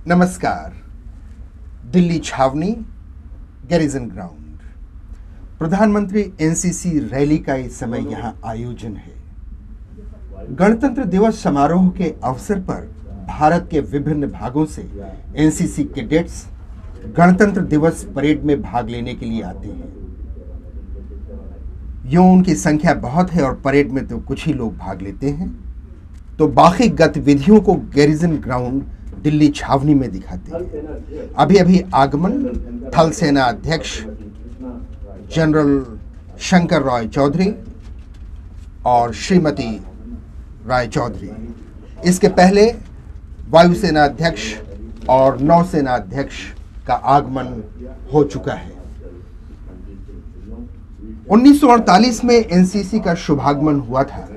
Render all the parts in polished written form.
नमस्कार। दिल्ली छावनी, garrison ground. प्रधानमंत्री एनसीसी रैली का इस समय यहां आयोजन है। गणतंत्र दिवस समारोह के अवसर पर भारत के विभिन्न भागों से एनसीसी कैडेट्स गणतंत्र दिवस परेड में भाग लेने के लिए आते हैं। यूं उनकी संख्या बहुत है और परेड में तो कुछ ही लोग भाग लेते हैं, तो बाकी गतिविधियों को गैरिजन ग्राउंड दिल्ली छावनी में दिखाते हैं। अभी अभी आगमन थल सेना अध्यक्ष जनरल शंकर रॉय चौधरी और श्रीमती राय चौधरी, इसके पहले वायुसेना अध्यक्ष और नौसेना अध्यक्ष का आगमन हो चुका है। 1948 में एनसीसी का शुभागमन हुआ था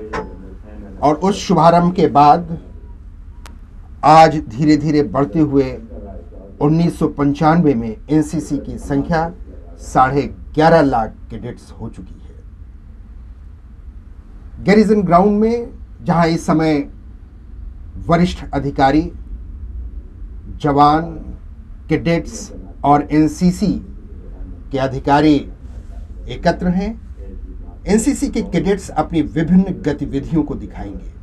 और उस शुभारंभ के बाद आज धीरे धीरे बढ़ते हुए 1995 में एनसीसी की संख्या 11.5 लाख कैडेट्स हो चुकी है। गैरिजन ग्राउंड में जहां इस समय वरिष्ठ अधिकारी, जवान, कैडेट्स और एनसीसी के अधिकारी एकत्र हैं, एनसीसी के कैडेट्स अपनी विभिन्न गतिविधियों को दिखाएंगे।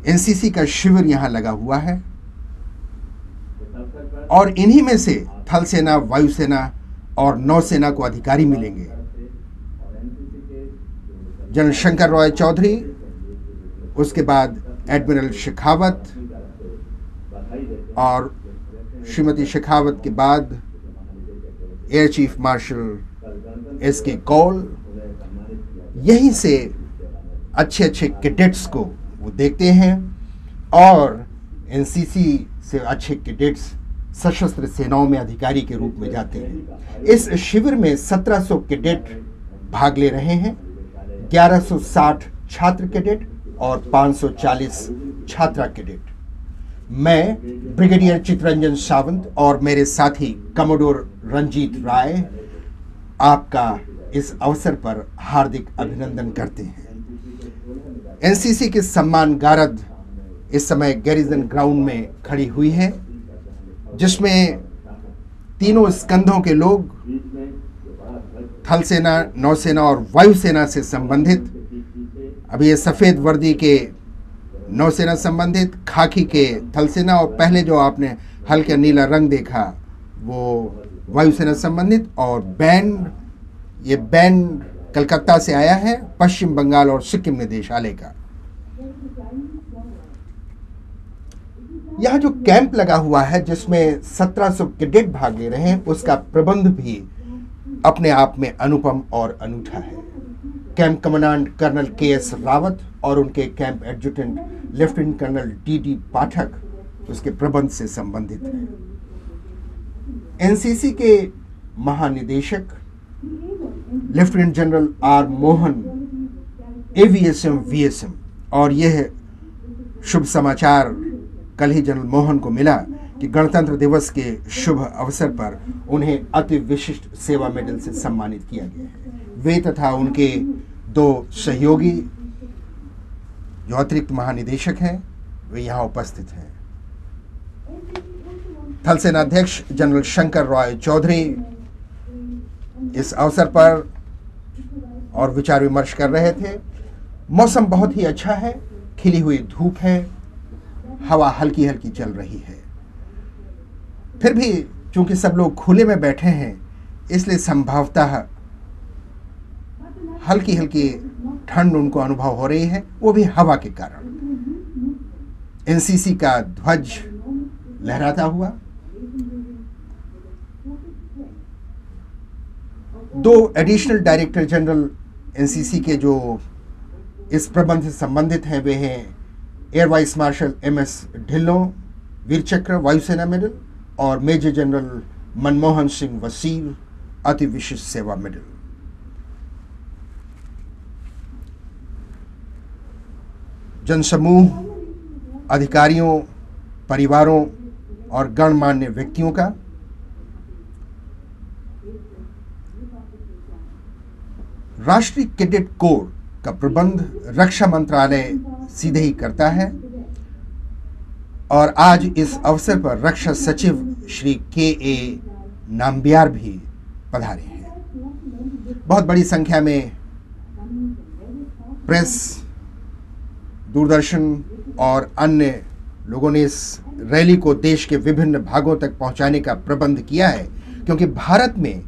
एनसीसी का शिविर यहां लगा हुआ है और इन्हीं में से थल सेना, वायुसेना और नौसेना को अधिकारी मिलेंगे। जनरल शंकर रॉय चौधरी, उसके बाद एडमिरल शेखावत और श्रीमती शेखावत के बाद air chief marshal S K Kaul. यहीं से अच्छे अच्छे कैडेट्स को वो देखते हैं और एनसीसी से अच्छे कैडेट्स सशस्त्र सेनाओं में अधिकारी के रूप में जाते हैं। इस शिविर में 1700 कैडेट भाग ले रहे हैं, 1160 छात्र कैडेट और 540 छात्रा कैडेट। मैं ब्रिगेडियर चित्तरंजन सावंत और मेरे साथी कमोडोर रंजीत राय आपका इस अवसर पर हार्दिक अभिनंदन करते हैं। एनसीसी की सम्मान गारद इस समय गैरिजन ग्राउंड में खड़ी हुई है, जिसमें तीनों स्कंधों के लोग थल सेना, नौसेना और वायुसेना से संबंधित, अभी ये सफेद वर्दी के नौसेना संबंधित, खाकी के थल सेना और पहले जो आपने हल्का नीला रंग देखा वो वायुसेना संबंधित, और बैंड, ये बैंड कलकत्ता से आया है, पश्चिम बंगाल और सिक्किम निदेशालय का। यह जो कैंप लगा हुआ है जिसमें 1700 कैडेट भाग ले रहे हैं, उसका प्रबंध भी अपने आप में अनुपम और अनूठा है। Camp commandant colonel K S. Rawat और उनके camp adjutant lieutenant colonel D D. Pathak उसके प्रबंध से संबंधित हैं। एनसीसी के महानिदेशक lieutenant general R Mohan, AVSM VSM, और यह शुभ समाचार कल ही जनरल मोहन को मिला कि गणतंत्र दिवस के शुभ अवसर पर उन्हें अति विशिष्ट सेवा मेडल से सम्मानित किया गया है। वे तथा उनके 2 सहयोगी जो अतिरिक्त महानिदेशक हैं, वे यहाँ उपस्थित हैं। थल सेनाध्यक्ष जनरल शंकर रॉय चौधरी इस अवसर पर और विचार विमर्श कर रहे थे। मौसम बहुत ही अच्छा है, खिली हुई धूप है, हवा हल्की हल्की चल रही है। फिर भी चूंकि सब लोग खुले में बैठे हैं, इसलिए संभवतः हल्की हल्की ठंड उनको अनुभव हो रही है, वो भी हवा के कारण। एनसीसी का ध्वज लहराता हुआ, 2 एडिशनल डायरेक्टर जनरल एनसीसी के जो इस प्रबंध से संबंधित हैं, वे हैं air vice marshal MS Dhillon, Vir Chakra, वायुसेना मेडल, और मेजर जनरल मनमोहन सिंह वसीर, अति विशिष्ट सेवा मेडल। जनसमूह, अधिकारियों, परिवारों और गणमान्य व्यक्तियों का राष्ट्रीय कैडेट कोर का प्रबंध रक्षा मंत्रालय सीधे ही करता है। और आज इस अवसर पर रक्षा सचिव श्री के.ए. नाम्बियार भी पधारे हैं। बहुत बड़ी संख्या में प्रेस, दूरदर्शन और अन्य लोगों ने इस रैली को देश के विभिन्न भागों तक पहुंचाने का प्रबंध किया है, क्योंकि भारत में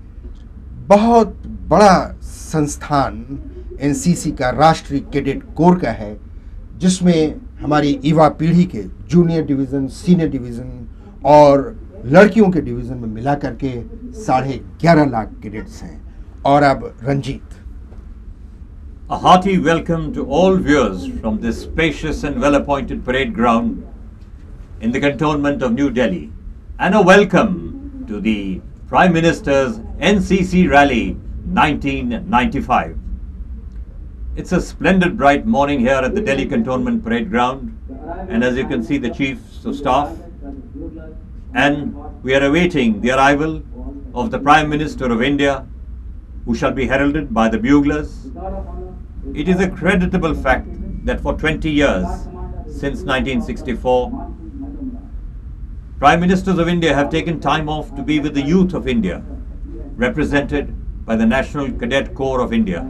बहुत बड़ा संस्थान एनसीसी का राष्ट्रीय कैडेट कोर का है, जिसमें हमारी युवा पीढ़ी के जूनियर डिवीज़न, सीनियर डिवीज़न और लड़कियों के डिवीज़न में मिला करके 11.5 लाख कैडेट्स हैं। और अब Ranjit. A hearty welcome to all viewers from this spacious and well-appointed parade ground in the cantonment of New Delhi, and a welcome to the Prime Minister's NCC Rally 1995. It's a splendid bright morning here at the Delhi Cantonment Parade Ground, and as you can see, the chiefs of staff, and we are awaiting the arrival of the Prime Minister of India, who shall be heralded by the buglers. It is a creditable fact that for 20 years, since 1964, Prime Ministers of India have taken time off to be with the youth of India, represented by the National Cadet Corps of India.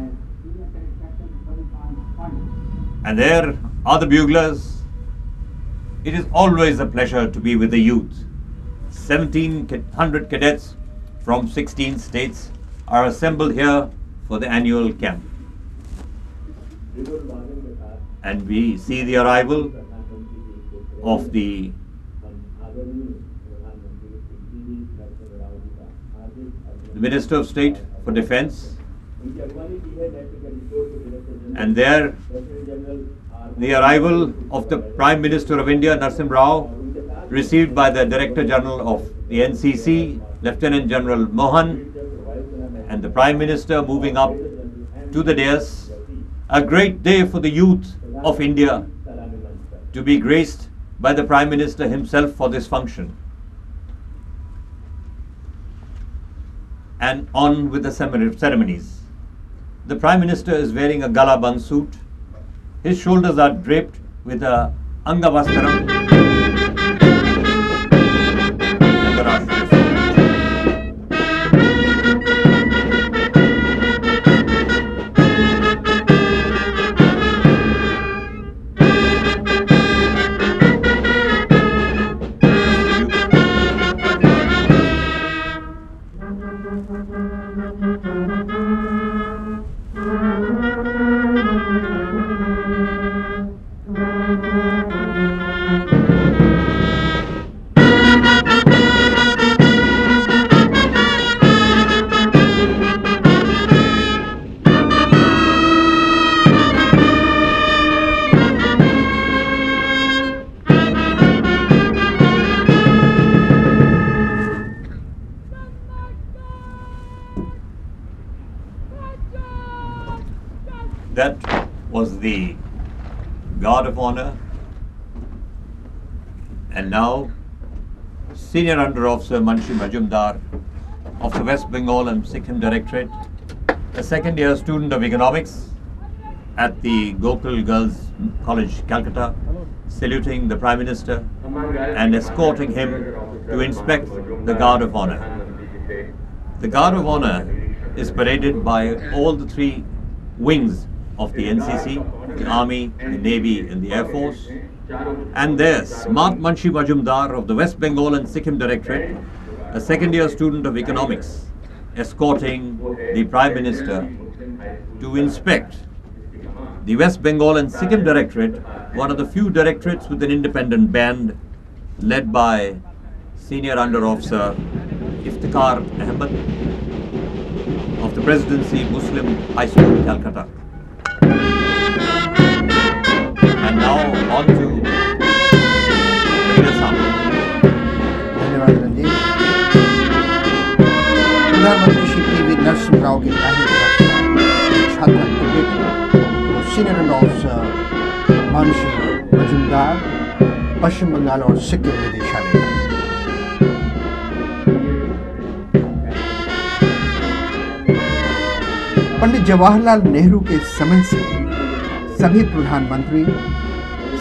And there are the buglers. It is always a pleasure to be with the youth. 1,700 cadets from 16 states are assembled here for the annual camp. And we see the arrival of the Minister of State for Defence, and there the arrival of the Prime Minister of India, Narasimha Rao, received by the Director General of the NCC, Lieutenant General Mohan, and the Prime Minister moving up to the dais. A great day for the youth of India to be graced by the Prime Minister himself for this function. And on with the ceremonies. The Prime Minister is wearing a gala band suit. His shoulders are draped with a Angavastaram and the Rashtriya That was the Guard of Honor, and now Senior Under Officer Manshi Majumdar of the West Bengal and Sikkim Directorate, a second-year student of economics at the Gokul Girls College, Calcutta, saluting the Prime Minister and escorting him to inspect the Guard of Honor. The Guard of Honor is paraded by all the three wings of the NCC, the Army, the Navy and the Air Force. And there's Smart Manshi Majumdar of the West Bengal and Sikkim Directorate, a second-year student of economics, escorting the Prime Minister to inspect the West Bengal and Sikkim Directorate, one of the few directorates with an independent band led by Senior Under Officer Iftikhar Ahmed of the Presidency Muslim High School, Calcutta. And now on to Peter Sam. धन्यवाद रंजीत। प्रधानमंत्री Shri PV. Narasimha Rao के छात्र cadet और senior under officer Mansi Majumdar Paschim Bengal और सिक्किम में देशालय। पंडित जवाहरलाल नेहरू के समय से सभी प्रधानमंत्री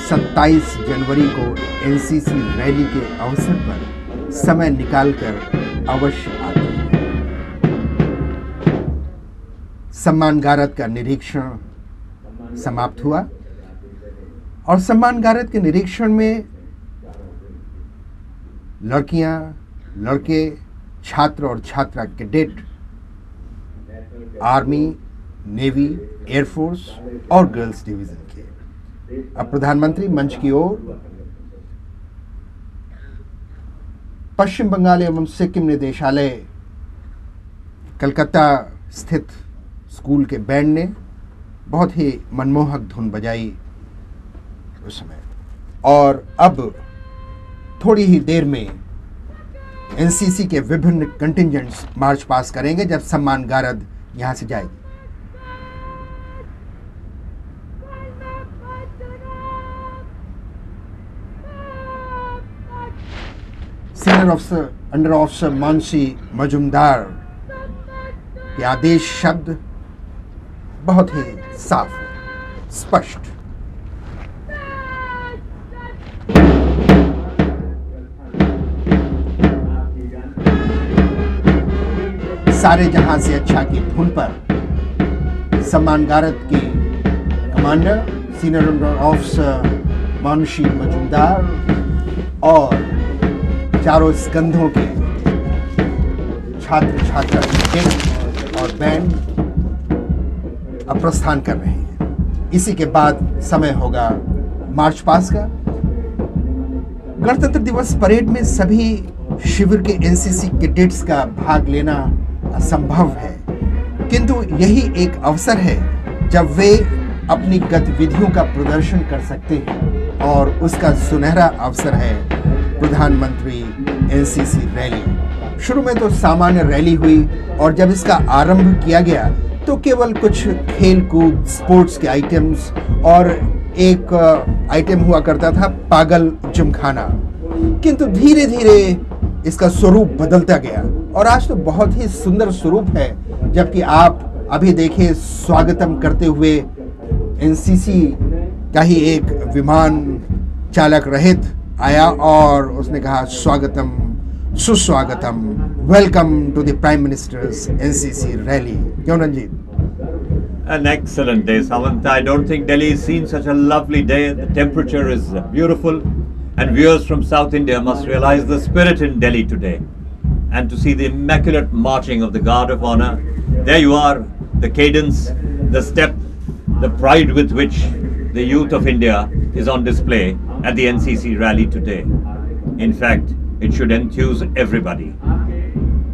27 जनवरी को एनसीसी रैली के अवसर पर समय निकालकर अवश्य आते हैं। सम्मान गारद का निरीक्षण समाप्त हुआ और सम्मान गारद के निरीक्षण में लड़कियां, लड़के, छात्र और छात्रा कैडेट आर्मी, नेवी, एयरफोर्स और गर्ल्स डिवीजन के। अब प्रधानमंत्री मंच की ओर पश्चिम बंगाल एवं सिक्किम निदेशालय कलकत्ता स्थित स्कूल के बैंड ने बहुत ही मनमोहक धुन बजाई उस समय। और अब थोड़ी ही देर में एनसीसी के विभिन्न कंटिंजेंट्स मार्च पास करेंगे जब सम्मान गारद यहां से जाएगी। Senior officer under officer Mansi Majumdar के आदेश शब्द बहुत ही साफ, स्पष्ट। सारे जहां से अच्छा की धुन पर सम्मान गारद की commander senior under officer Mansi Majumdar और चारों स्कंधों के छात्र छात्रा और बैंड अब प्रस्थान कर रहे हैं। इसी के बाद समय होगा मार्च पास का। गणतंत्र दिवस परेड में सभी शिविर के एनसीसी कैडेट्स का भाग लेना असंभव है, किंतु यही एक अवसर है जब वे अपनी गतिविधियों का प्रदर्शन कर सकते हैं और उसका सुनहरा अवसर है प्रधानमंत्री एनसीसी रैली। शुरू में तो सामान्य रैली हुई और जब इसका आरंभ किया गया तो केवल कुछ खेल कूद, स्पोर्ट्स के आइटम्स और एक आइटम हुआ करता था पागल जिमखाना, किंतु धीरे धीरे इसका स्वरूप बदलता गया और आज तो बहुत ही सुंदर स्वरूप है। जबकि आप अभी देखिए स्वागतम करते हुए एनसीसी का ही एक विमान चालक रहित आया और उसने कहा स्वागतम, सुस्वागतम, welcome to the Prime Minister's NCC rally. क्यों Ranjit? An excellent day, Samant. I don't think Delhi has seen such a lovely day. The temperature is beautiful, and viewers from South India must realize the spirit in Delhi today. And to see the immaculate marching of the Guard of Honor, there you are, the cadence, the step, the pride with which the youth of India is on display at the NCC rally today. In fact, it should enthuse everybody.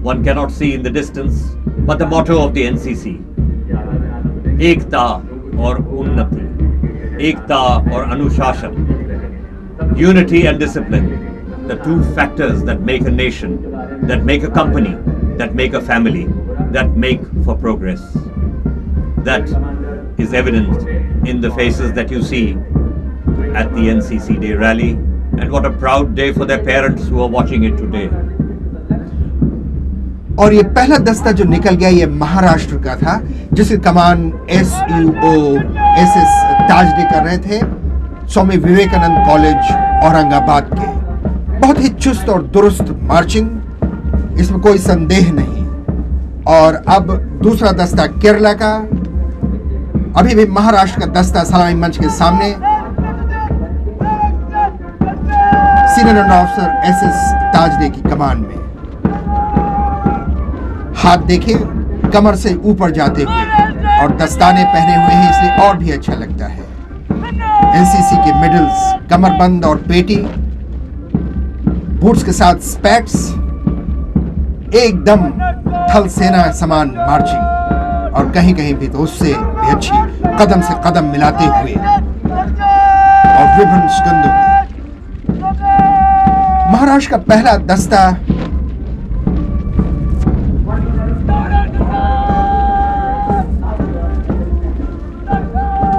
One cannot see in the distance, but the motto of the NCC, एकता और उन्नति, एकता और अनुशासन, unity and discipline, the two factors that make a nation, that make a company, that make a family, that make for progress. That is evident in the faces that you see at the NCC Day rally, and what a proud day for their parents who are watching it today. और ये पहला दस्ता जो निकल गया ये महाराष्ट्र का था, जिसकी कमान SUO SS ताजडे कर रहे थे, स्वामी विवेकानंद कॉलेज औरंगाबाद के। बहुत ही चुस्त और दुरुस्त मार्चिंग, इसमें कोई संदेह नहीं। और अब दूसरा दस्ता केरला का, अभी भी महाराष्ट्र का दस्ता सलामी मंच के सामने, सीनियर अंडर ऑफिसर SS ताजडे की कमान में। हाथ देखिए कमर से ऊपर जाते हुए और दस्ताने पहने हुए हैं, इसलिए और भी अच्छा लगता है। एनसीसी के मेडल्स, कमरबंद और पेटी, बूट्स के साथ स्पेट्स, एकदम थल सेना समान मार्चिंग और कहीं कहीं भी तो उससे भी अच्छी, कदम से कदम मिलाते हुए और विभिन्न स्कंदों की। महाराष्ट्र का पहला दस्ता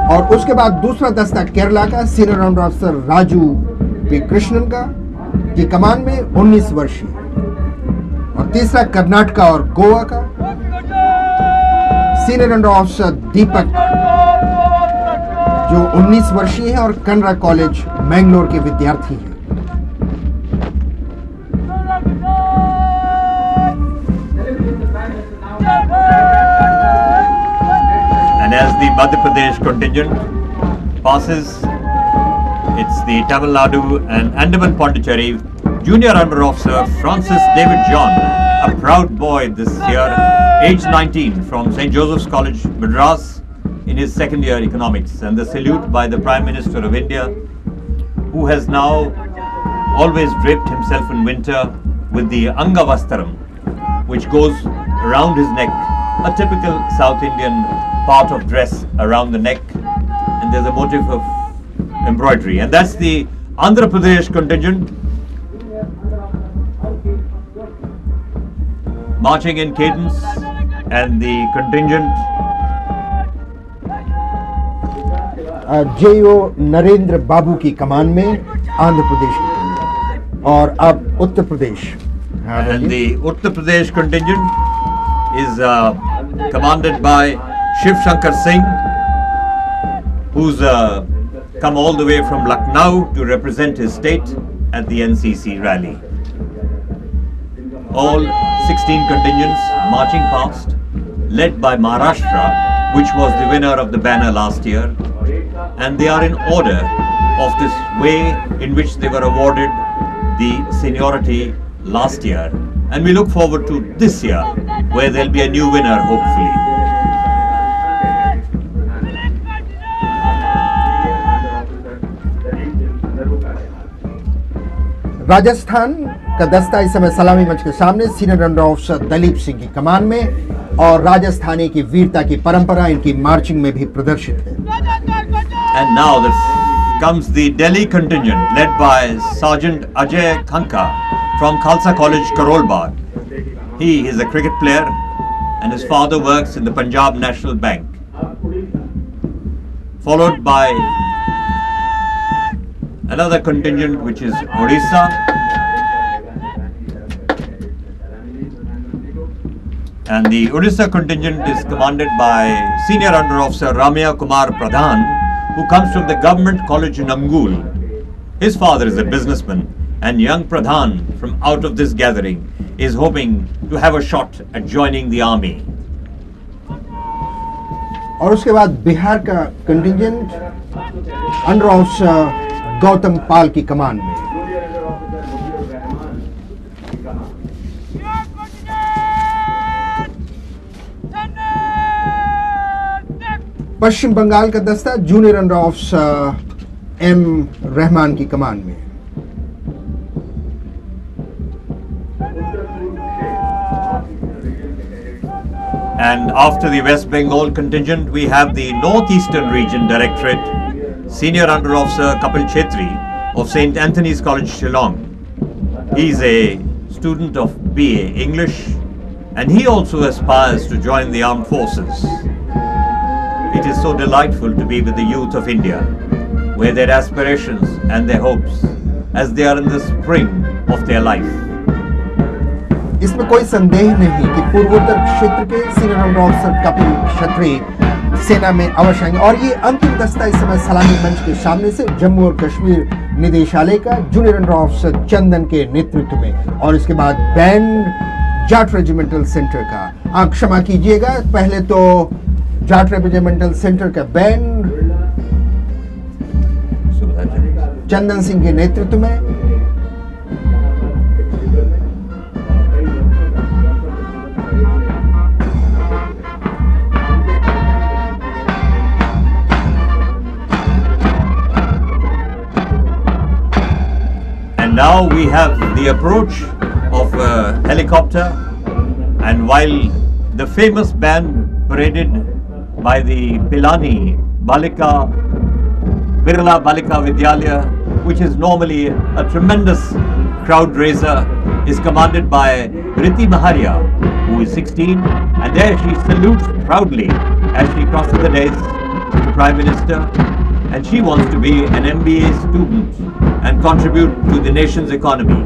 और उसके बाद दूसरा दस्ता केरला का, senior under officer Raju P Krishnan का, की कमान में 19 वर्षीय, और तीसरा कर्नाटका और गोवा का, सीनियर अंडर ऑफिसर दीपक, जो 19 वर्षीय हैं और कनरा कॉलेज मैंगलोर के विद्यार्थी हैं। And as the Madhya Pradesh contingent passes, it's the Tamil Nadu and Andaman Pondicherry Junior Under Officer Francis David John, a proud boy this year, aged 19, from St. Joseph's College, Madras, in his second year economics, and the salute by the Prime Minister of India, who has now always draped himself in winter with the Angavastaram, which goes around his neck, a typical South Indian part of dress around the neck, and there's a motif of embroidery, and that's the Andhra Pradesh contingent marching in cadence, and the contingent JO Narendra Babu की कमान में आंध्र प्रदेश की team, और अब Uttar Pradesh. and the Uttar Pradesh contingent is commanded by Shiv Shankar Singh, who's come all the way from Lucknow to represent his state at the NCC rally. All 16 contingents marching past, led by Maharashtra, which was the winner of the banner last year, and they are in order of this way in which they were awarded the seniority last year, and we look forward to this year where there'll be a new winner hopefully. Rajasthan का दस्ता इस समय सलामी मंच के सामने senior under officer Dalip Singh की कमान में, और राजस्थानी की वीरता की परंपरा इनकी मार्चिंग में भी प्रदर्शित है। And now comes the Delhi contingent led by Sergeant Ajay Khanka from Khalsa College, Karol Bagh. He is a cricket player and his father works in the Punjab National Bank. Followed by another contingent which is Odisha, and the Odisha contingent is commanded by Senior Under Officer Ramya Kumar Pradhan, who comes from the Government College in Angul. His father is a businessman, and young Pradhan from out of this gathering is hoping to have a shot at joining the army. और उसके बाद बिहार का contingent under officer Gautam Pal की कमान में। पश्चिम बंगाल का दस्ता junior under officer M Rahman की कमान में। And after the West Bengal contingent, we have the Northeastern Region Directorate, Senior Under Officer Kapil Chetri of St. Anthony's College, Shillong. He's a student of BA English, and he also aspires to join the armed forces. It is so delightful to be with the youth of India, where their aspirations and their hopes, as they are in the spring of their life. इसमें कोई संदेह नहीं कि पूर्वोत्तर क्षेत्र के senior under officer Kapil छत्री सेना में अवश्य आएंगे, और ये अंतिम दस्ता इस समय सलामी मंच के सामने से जम्मू और कश्मीर निदेशालय का जूनियर अंडर ऑफिसर चंदन के नेतृत्व में, और इसके बाद बैंड जाट रेजिमेंटल सेंटर का, क्षमा कीजिएगा, पहले तो जाट रेजिमेंटल सेंटर का बैंड चंदन सिंह के नेतृत्व में, Now we have the approach of a helicopter, and while the famous band paraded by the Pilani Birla Balika Vidyalaya, which is normally a tremendous crowd raiser, is commanded by Riti Maharia, who is 16, and there she salutes proudly as she crosses the dais to the Prime Minister, and she wants to be an MBA student and contribute to the nation's economy.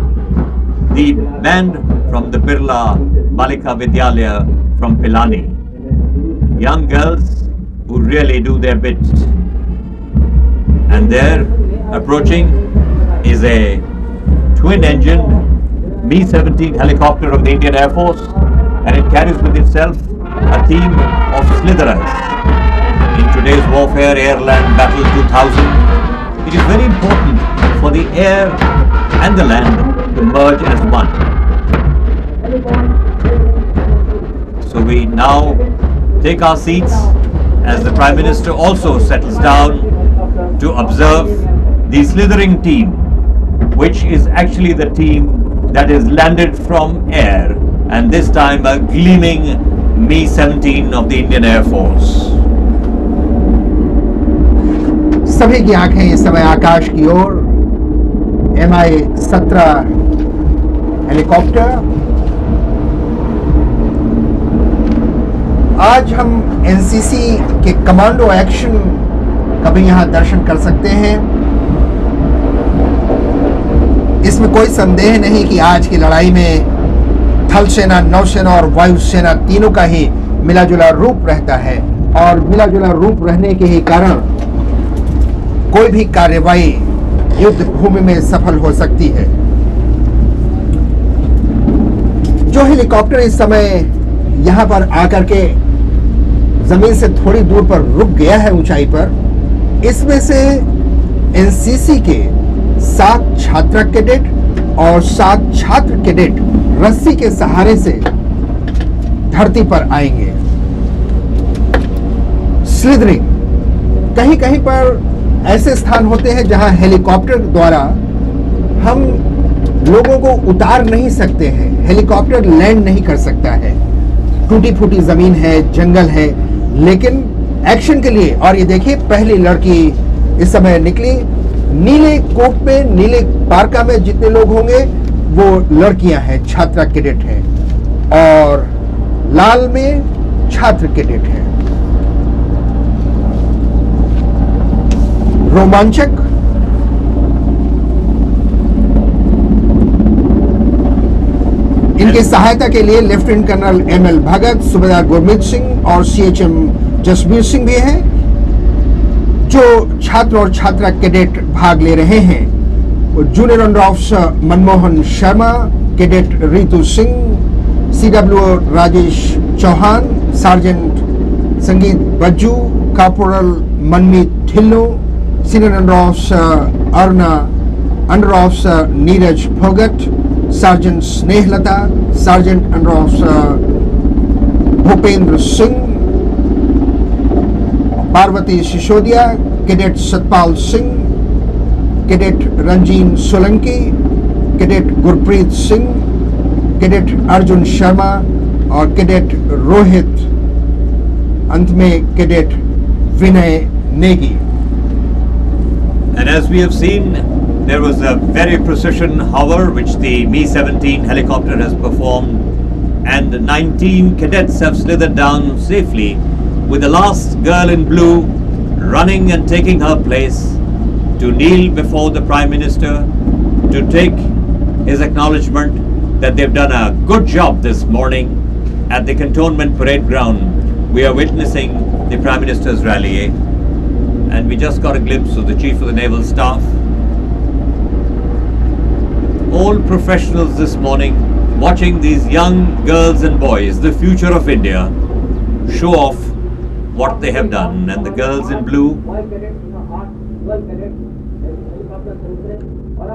The band from the Birla Balika Vidyalaya from Pilani. Young girls who really do their bit. And there, approaching, is a twin-engine Mi-17 helicopter of the Indian Air Force, and it carries with itself a team of slitherers. In today's warfare, air-land battle 2000, it is very important for the air and the land to merge as one. So we now take our seats as the Prime Minister also settles down to observe the slithering team, which is actually the team that is landed from air, and this time a gleaming Mi-17 of the Indian Air Force. सभी की आंखें इस समय आकाश की ओर Mi-17 helicopter. आज हम NCC के commando action का भी यहां दर्शन कर सकते हैं। इसमें कोई संदेह नहीं कि आज की लड़ाई में थल सेना, नौसेना और वायुसेना तीनों का ही मिलाजुला रूप रहता है, और मिलाजुला रूप रहने के ही कारण कोई भी कार्यवाही युद्ध भूमि में सफल हो सकती है। जो हेलीकॉप्टर इस समय यहां पर आकर के जमीन से थोड़ी दूर पर रुक गया है ऊंचाई पर, इसमें से एनसीसी के 7 छात्र कैडेट और 7 छात्र कैडेट रस्सी के सहारे से धरती पर आएंगे। स्लिदरिंग, कहीं कहीं पर ऐसे स्थान होते हैं जहां हेलीकॉप्टर द्वारा हम लोगों को उतार नहीं सकते हैं, हेलीकॉप्टर लैंड नहीं कर सकता है, टूटी फूटी जमीन है, जंगल है, लेकिन एक्शन के लिए। और ये देखिए, पहली लड़की इस समय निकली। नीले कोट पे, नीले पारका में जितने लोग होंगे वो लड़कियां हैं, छात्रा कैडेट हैं, और लाल में छात्र कैडेट हैं। रोमांचक, इनकी सहायता के लिए लेफ्टिनेंट कर्नल एमएल भगत, सूबेदार गुरमीत सिंह और सीएचएम जसबीर सिंह भी हैं। जो छात्र और छात्रा कैडेट भाग ले रहे हैं वो junior under officer Manmohan Sharma, cadet Ritu Singh, CW Rajesh Chauhan, sergeant Sangeet Bajju, corporal Manmeet Dhillon, senior under officer Aruna, under officer Neeraj Bhogat, sergeant Snehlata, sergeant under officer Bhupendra Singh, Parvati Sisodia, cadet Satpal Singh, cadet Ranjeen Solanki, cadet Gurpreet Singh, cadet Arjun Sharma और कैडेट रोहित, अंत में cadet Vinay Negi. And as we have seen, there was a very precision hover which the Mi-17 helicopter has performed, and 19 cadets have slithered down safely, with the last girl in blue running and taking her place to kneel before the Prime Minister to take his acknowledgement that they've done a good job this morning at the Cantonment Parade Ground. We are witnessing the Prime Minister's rally, and we just got a glimpse of the Chief of the Naval Staff. All professionals this morning watching these young girls and boys, the future of India, show off what they have done. And the girls in blue,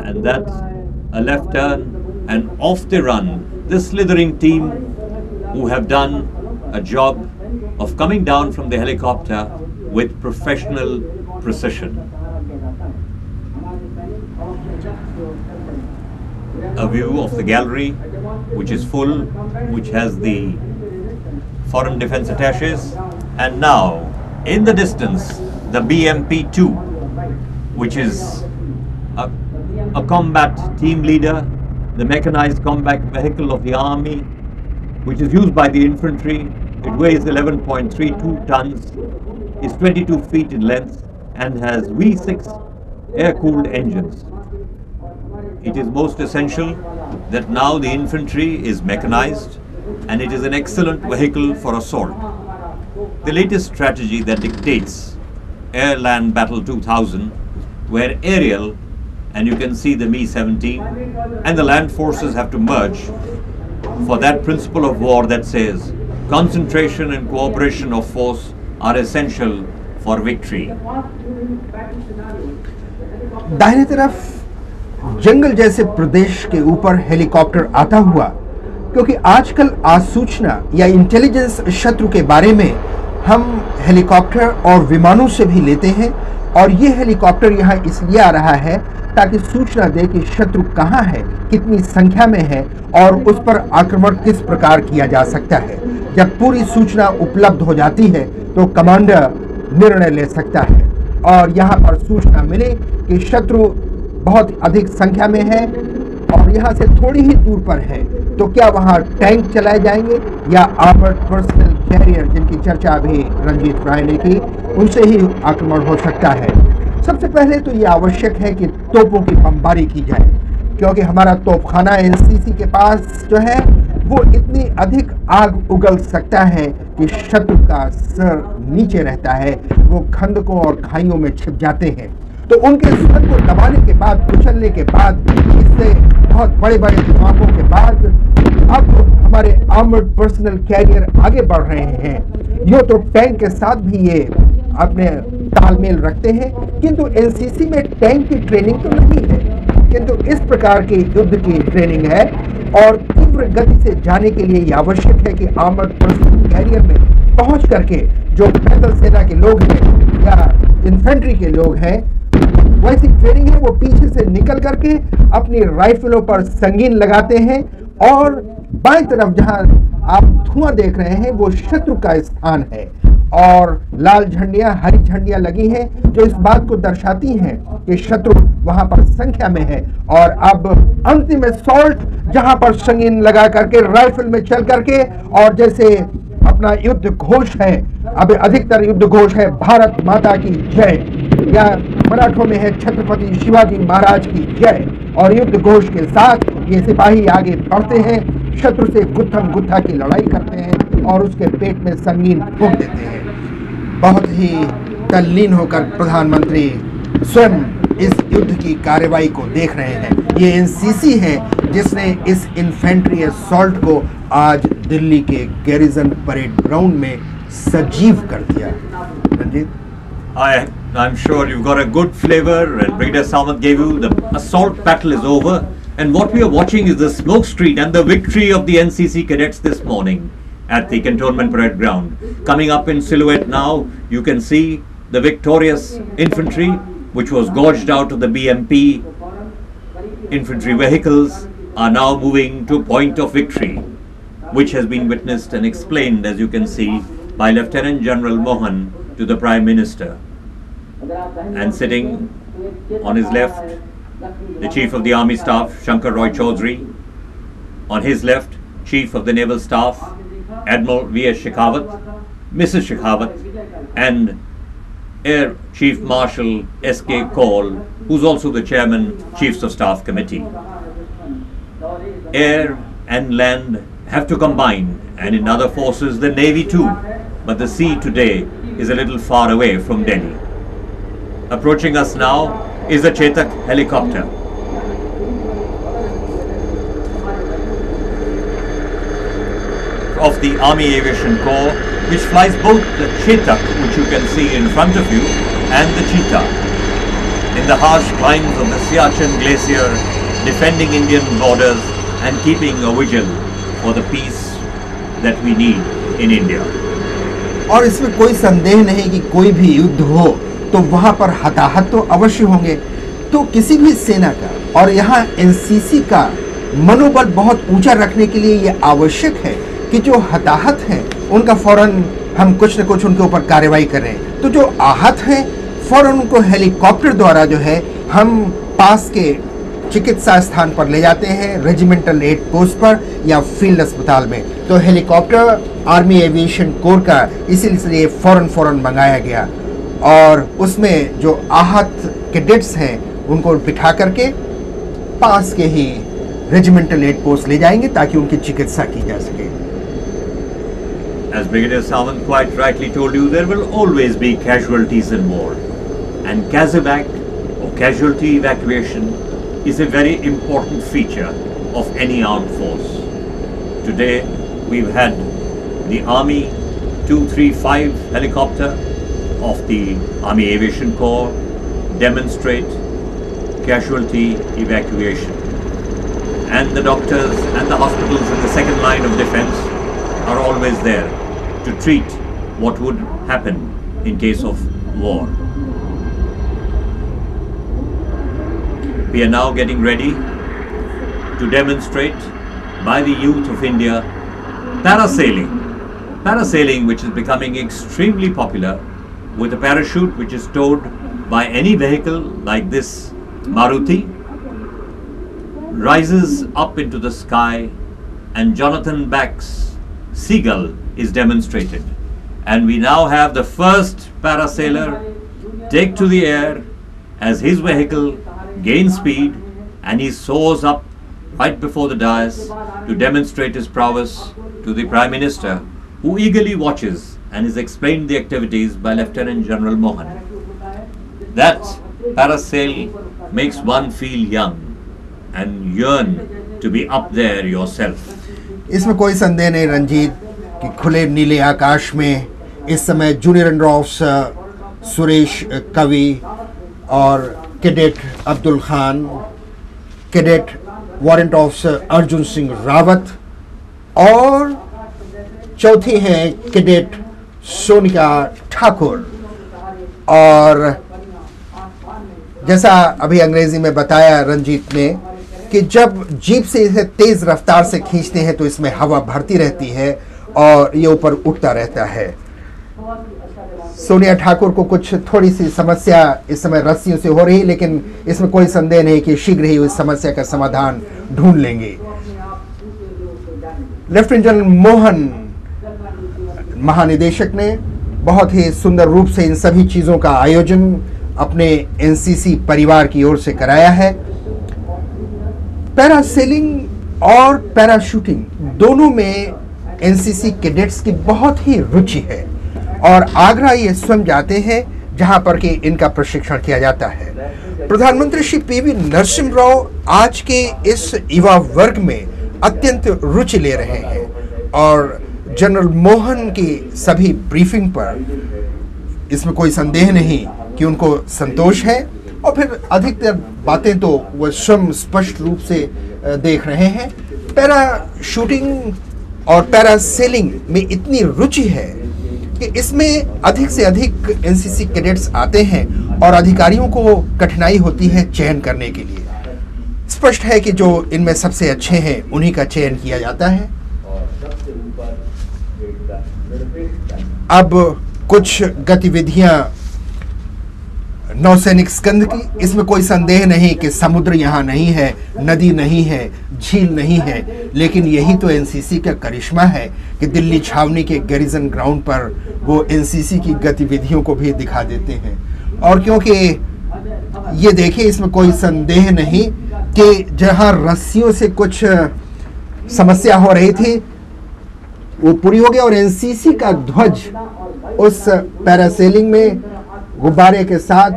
and that's a left turn, and off they run, the slithering team who have done a job of coming down from the helicopter with professional precision. A view of the gallery, which is full, which has the foreign defense attaches, and now in the distance the BMP-2, which is a combat team leader, the mechanized combat vehicle of the army, which is used by the infantry. It weighs 11.32 tons, is 22 feet in length, and has V6 air-cooled engines. It is most essential that now the infantry is mechanized, and it is an excellent vehicle for assault. The latest strategy that dictates Air-Land Battle 2000 where aerial, and you can see the Mi-17, and the land forces have to merge for that principle of war that says concentration and cooperation of force are essential for victory. दाहिने तरफ जंगल जैसे प्रदेश के ऊपर helicopter आता हुआ, क्योंकि आजकल आसूचना या इंटेलिजेंस शत्रु के बारे में हम हेलीकॉप्टर और विमानों से भी लेते हैं, और ये हेलीकॉप्टर यहाँ इसलिए आ रहा है ताकि सूचना दे कि शत्रु कहाँ है, कितनी संख्या में है और उस पर आक्रमण किस प्रकार किया जा सकता है। जब पूरी सूचना उपलब्ध हो जाती है तो कमांडर निर्णय ले सकता है, और यहाँ पर सूचना मिले कि शत्रु बहुत अधिक संख्या में है और यहाँ से थोड़ी ही दूर पर है, तो क्या वहाँ टैंक चलाए जाएंगे या आर्मर्ड पर्सनल कैरियर, जिनकी चर्चा अभी रंजीत राय ने की, उनसे ही आक्रमण हो सकता है। सबसे पहले तो ये आवश्यक है कि तोपों की बमबारी की जाए, क्योंकि हमारा तोपखाना एनसीसी के पास जो है वो इतनी अधिक आग उगल सकता है कि शत्रु का सर नीचे रहता है, वो खंदकों और खाइयों में छिप जाते हैं। तो उनके सर को दबाने के बाद, कुचलने के बाद, इससे बहुत बड़े बड़े धमाकों के बाद अब हमारे आर्मर्ड पर्सनल कैरियर आगे बढ़ रहे हैं। यो तो टैंक के साथ भी ये अपने तालमेल रखते हैं, किंतु एनसीसी में टैंक की ट्रेनिंग तो नहीं है, किंतु इस प्रकार की युद्ध की ट्रेनिंग है, और तीव्र गति से जाने के लिए यह आवश्यक है कि आर्मर्ड पर्सनल कैरियर में पहुंच करके जो पैदल सेना के लोग हैं या इन्फेंट्री के लोग हैं, वैसी ट्रेनिंग है, वो पीछे से निकल करके अपनी राइफलों पर संगीन लगाते हैं, और बाएं तरफ जहां आप धुआं देख रहे हैं वो शत्रु का स्थान है, और लाल झंडियां, हरी झंडियां लगी हैं जो इस बात को दर्शाती हैं कि शत्रु वहां पर संख्या में है। और अब अंतिम असॉल्ट जहां पर संगीन लगा करके, राइफल में चल करके, और जैसे अपना युद्ध घोष है, अब अधिकतर युद्ध घोष है भारत माता की जय, या मराठों में है छत्रपति शिवाजी महाराज की जय, और युद्ध घोष के साथ ये सिपाही आगे बढ़ते हैं, शत्रु से गुत्थम गुत्था की लड़ाई करते हैं और उसके पेट में संगीन फूंक देते हैं। बहुत ही तल्लीन होकर प्रधानमंत्री स्वयं इस युद्ध की कार्रवाई को देख रहे हैं। ये एनसीसी है जिसने इस इन्फेंट्री असॉल्ट को आज दिल्ली के गैरिजन परेड ग्राउंड में सजीव कर दिया। Ranjit, I'm sure you've got a good flavor, and Brigadier Samant gave you the assault battle is over, and what we are watching is the smoke screen and the victory of the NCC cadets this morning at the Cantonment Parade Ground. Coming up in silhouette now, you can see the victorious infantry, which was gorged out of the BMP infantry vehicles, are now moving to point of victory, which has been witnessed and explained, as you can see, by Lieutenant General Mohan to the Prime Minister. And sitting on his left, the Chief of the Army Staff, Shankar Roy Chaudhary. On his left, Chief of the Naval Staff, Admiral V.S. Shekhawat, Mrs. Shekhawat, and Air Chief Marshal S.K. Kaul, who's also the Chairman, Chiefs of Staff Committee. Air and land have to combine, and in other forces, the Navy too, but the sea today is a little far away from Delhi. Approaching us now is the Chetak helicopter. Of the Army Aviation Corps, which flies both the Chetak, which you can see in front of you, and the Cheetah, in the harsh climbs of the Siachen Glacier, defending Indian borders and keeping a vigil for the peace that we need in India. और इसमें कोई संदेह नहीं कि कोई भी युद्ध हो तो वहां पर हताहत तो अवश्य होंगे, तो किसी भी सेना का, और यहाँ एनसीसी का मनोबल बहुत ऊंचा रखने के लिए ये आवश्यक है कि जो हताहत हैं उनका फौरन हम कुछ न कुछ उनके ऊपर कार्रवाई करें। तो जो आहत हैं फौरन उनको हेलीकॉप्टर द्वारा जो है हम पास के चिकित्सा स्थान पर ले जाते हैं, रेजिमेंटल एड पोस्ट पर या फील्ड अस्पताल में। तो हेलीकॉप्टर आर्मी एविएशन कोर का इसीलिए फौरन मंगाया गया, और उसमें जो आहत कैडेट्स हैं उनको बिठा करके पास के ही रेजिमेंटल एड पोस्ट ले जाएंगे ताकि उनकी चिकित्सा की जा सके। As Brigadier Samant quite rightly told you, there will always be casualties in war, and Kazibak, or casualty evacuation is a very important feature of any armed force. Today we've had the Army 235 helicopter of the Army Aviation Corps demonstrate casualty evacuation. And the doctors and the hospitals in the second line of defense are always there to treat what would happen in case of war. We are now getting ready to demonstrate by the youth of India parasailing. Parasailing, which is becoming extremely popular, with a parachute which is towed by any vehicle like this Maruti, rises up into the sky, and Jonathan Back's Seagull is demonstrated. And we now have the first parasailer take to the air as his vehicle gains speed and he soars up right before the dais to demonstrate his prowess to the Prime Minister, who eagerly watches and is explained the activities by Lieutenant General Mohan. That parasail makes one feel young and yearn to be up there yourself. इसमें कोई संदेह नहीं रंजीत कि खुले नीले आकाश में इस समय जूनियर अंडर ऑफिसर सुरेश कवि और cadet Abdul Khan, cadet warrant officer Arjun Singh Rawat और चौथी है कैडेट सोनिका ठाकुर। और जैसा अभी अंग्रेजी में बताया रंजीत ने कि जब जीप से इसे तेज रफ्तार से खींचते हैं तो इसमें हवा भरती रहती है और ये ऊपर उठता रहता है। सोनिया ठाकुर को कुछ थोड़ी सी समस्या इस समय रस्सियों से हो रही, लेकिन इसमें कोई संदेह नहीं कि शीघ्र ही इस समस्या का समाधान ढूंढ लेंगे। लेफ्टिनेंट जनरल मोहन महानिदेशक ने बहुत ही सुंदर रूप से इन सभी चीजों का आयोजन अपने एनसीसी परिवार की ओर से कराया है। पैरासेलिंग और पैराशूटिंग दोनों में एनसीसी कैडेट्स की बहुत ही रुचि है और आगरा ये स्वयं जाते हैं जहां पर कि इनका प्रशिक्षण किया जाता है। प्रधानमंत्री श्री पीवी नरसिम्हा राव आज के इस युवा वर्ग में अत्यंत रुचि ले रहे हैं और जनरल मोहन की सभी ब्रीफिंग पर इसमें कोई संदेह नहीं कि उनको संतोष है और फिर अधिकतर बातें तो वह स्वयं स्पष्ट रूप से देख रहे हैं। पैरा शूटिंग और पैरासेलिंग में इतनी रुचि है कि इसमें अधिक से अधिक एनसीसी कैडेट्स आते हैं और अधिकारियों को कठिनाई होती है चयन करने के लिए। स्पष्ट है कि जो इनमें सबसे अच्छे हैं उन्हीं का चयन किया जाता है। अब कुछ गतिविधियां नौसैनिक स्कंद की, इसमें कोई संदेह नहीं कि समुद्र यहाँ नहीं है, नदी नहीं है, झील नहीं है, लेकिन यही तो एनसीसी का करिश्मा है कि दिल्ली छावनी के गैरिजन ग्राउंड पर वो एनसीसी की गतिविधियों को भी दिखा देते हैं। और क्योंकि ये देखिए इसमें कोई संदेह नहीं कि जहाँ रस्सियों से कुछ समस्या हो रही थी वो पूरी हो गई और एनसीसी का ध्वज उस पैरासेलिंग में गुब्बारे के साथ,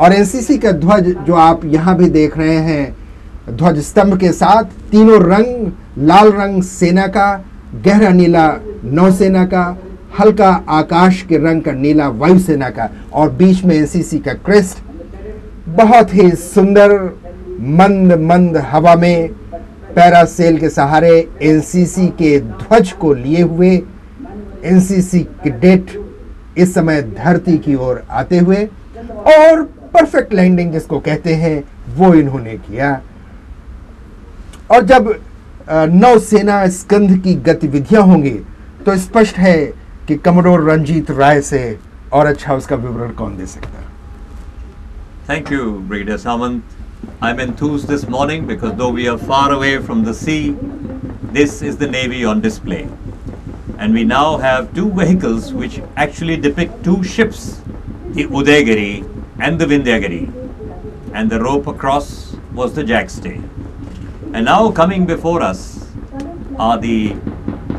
और एनसीसी का ध्वज जो आप यहाँ भी देख रहे हैं ध्वज स्तंभ के साथ तीनों रंग, लाल रंग सेना का, गहरा नीला नौसेना का, हल्का आकाश के रंग का नीला वायुसेना का और बीच में एनसीसी का क्रेस्ट। बहुत ही सुंदर मंद मंद हवा में पैरासेल के सहारे एनसीसी के ध्वज को लिए हुए एनसीसी कैडेट इस समय धरती की ओर आते हुए और परफेक्ट लैंडिंग जिसको कहते हैं वो इन्होंने किया। और जब नौसेना स्कंध की गतिविधियां होंगी तो स्पष्ट है कि कमोडोर रंजीत राय से और अच्छा उसका विवरण कौन दे सकता है। Thank you, Brigadier Samant. I'm enthused this morning because though we are far away from the sea, this is the Navy on display. And we now have two vehicles which actually depict two ships, the Udaygiri and the Vindyagiri. And the rope across was the jackstay. And now coming before us are the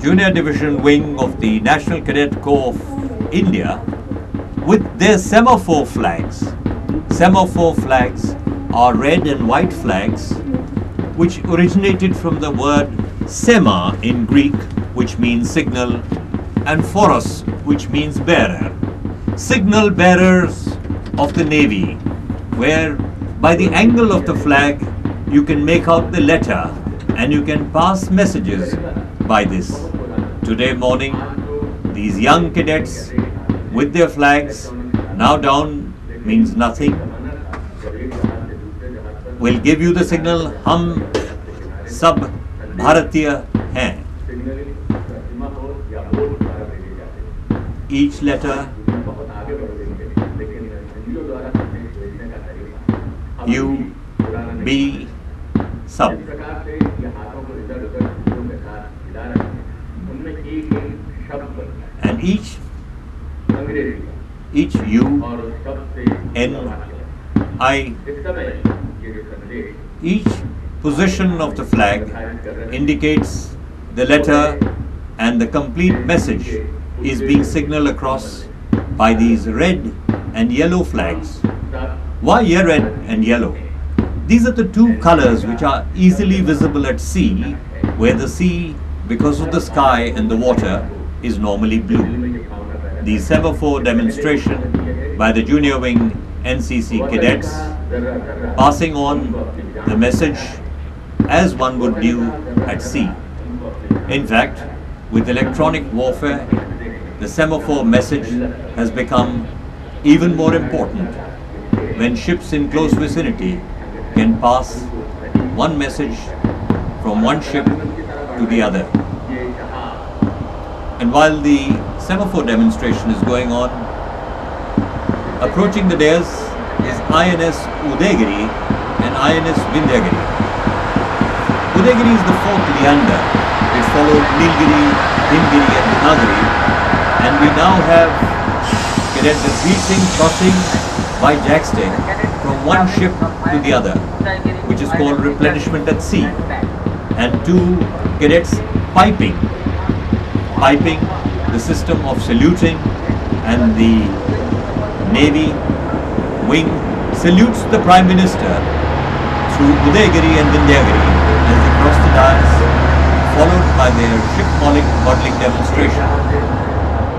Junior Division Wing of the National Cadet Corps of India with their semaphore flags. semaphore flags are red and white flags which originated from the word sema in Greek, which means signal, and phoros, which means bearer. Signal bearers of the Navy, where by the angle of the flag you can make out the letter and you can pass messages by this. Today morning, these young cadets with their flags now down means nothing, will give you the signal, hum sab Bharatiya hain. Each letter U, B, sab. And each U, N, I, each position of the flag indicates the letter, and the complete message is being signaled across by these red and yellow flags. Why red and yellow? These are the two colors which are easily visible at sea, where the sea, because of the sky and the water, is normally blue. The semaphore demonstration by the junior wing NCC cadets, passing on the message as one would do at sea. In fact, with electronic warfare, the semaphore message has become even more important when ships in close vicinity can pass one message from one ship to the other. And while the semaphore demonstration is going on, approaching the dais is INS Udayagiri and INS Vindhyagiri. Udayagiri is the fourth Leander. It followed Nilgiri, Himgiri and Nagari, and we now have cadets reaching, crossing by jackstay from one ship to the other, which is called replenishment at sea, and two cadets piping the system of saluting, and the Navy wing salutes the Prime Minister through Udayagiri and Vindhyagiri as they cross the dais, followed by their ship modeling demonstration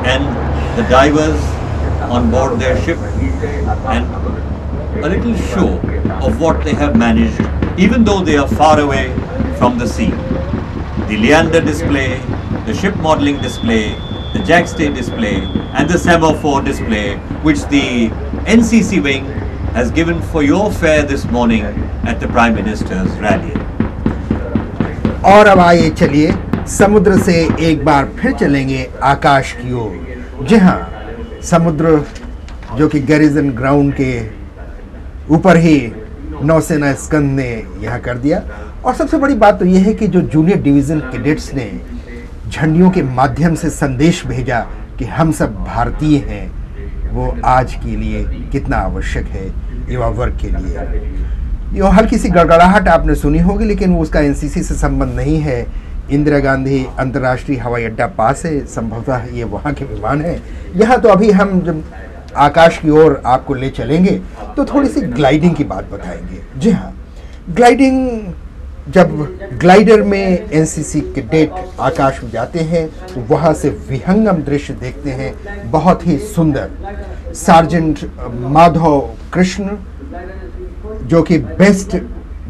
and the divers on board their ship, and a little show of what they have managed even though they are far away from the sea. The Leander display, the ship modeling display, the jackstay display and the semaphore display, which the NCC wing has given for your fare this morning at the Prime Minister's rally. और अब आइए चलिए समुद्र से एक बार फिर चलेंगे आकाश की ओर, जहां समुद्र जो कि गैरिजन ग्राउंड के ऊपर ही नौसेना स्कंद ने यह कर दिया। और सबसे बड़ी बात तो यह है कि जो जूनियर डिवीज़न कैडेट्स ने झंडियों के माध्यम से संदेश भेजा कि हम सब भारतीय हैं, वो आज के लिए कितना आवश्यक है युवा वर्ग के लिए। ये हल्की सी गड़गड़ाहट आपने सुनी होगी, लेकिन वो उसका एनसीसी से संबंध नहीं है। इंदिरा गांधी अंतर्राष्ट्रीय हवाई अड्डा पास है, संभवतः ये वहाँ के विमान है। यहाँ तो अभी हम जब आकाश की ओर आपको ले चलेंगे तो थोड़ी सी ग्लाइडिंग की बात बताएंगे। जी हाँ, ग्लाइडिंग, जब ग्लाइडर में एनसीसी कैडेट आकाश में जाते हैं तो वहाँ से विहंगम दृश्य देखते हैं, बहुत ही सुंदर। सार्जेंट माधव कृष्ण जो कि बेस्ट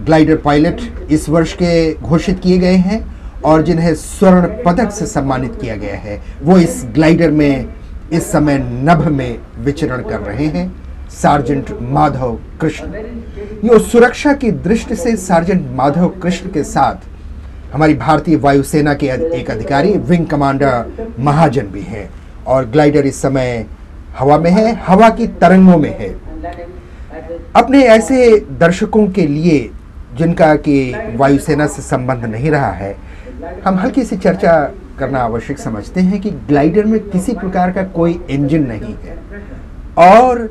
ग्लाइडर पायलट इस वर्ष के घोषित किए गए हैं और जिन्हें स्वर्ण पदक से सम्मानित किया गया है, वो इस ग्लाइडर में इस समय नभ में विचरण कर रहे हैं। सार्जेंट माधव कृष्ण, ये सुरक्षा की दृष्टि से सार्जेंट माधव कृष्ण के साथ हमारी भारतीय वायुसेना के एक अधिकारी विंग कमांडर महाजन भी हैं। और ग्लाइडर इस समय हवा में है, हवा की तरंगों में है। अपने ऐसे दर्शकों के लिए जिनका कि वायुसेना से संबंध नहीं रहा है, हम हल्की सी चर्चा करना आवश्यक समझते हैं कि ग्लाइडर में किसी प्रकार का कोई इंजन नहीं है और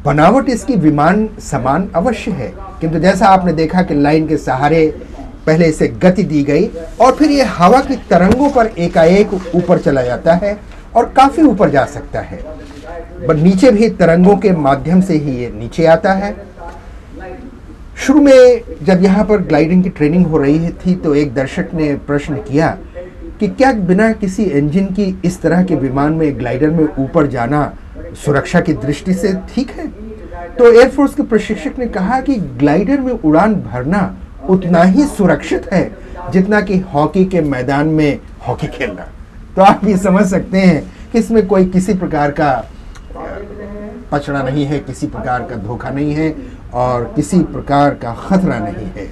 बनावट इसकी विमान समान अवश्य है, किंतु जैसा आपने देखा कि लाइन के सहारे पहले इसे गति दी गई और फिर ये हवा की तरंगों पर एकाएक ऊपर चला जाता है और काफ़ी ऊपर जा सकता है, पर नीचे भी तरंगों के माध्यम से ही ये नीचे आता है। शुरू में जब यहाँ पर ग्लाइडिंग की ट्रेनिंग हो रही थी तो एक दर्शक ने प्रश्न किया कि क्या बिना किसी इंजन की इस तरह के विमान में, ग्लाइडर में ऊपर जाना सुरक्षा की दृष्टि से ठीक है? तो एयरफोर्स के प्रशिक्षक ने कहा कि ग्लाइडर में उड़ान भरना उतना ही सुरक्षित है जितना कि हॉकी के मैदान में हॉकी खेलना। तो आप ये समझ सकते हैं कि इसमें कोई किसी प्रकार का पचड़ा नहीं है, किसी प्रकार का धोखा नहीं है और किसी प्रकार का खतरा नहीं है।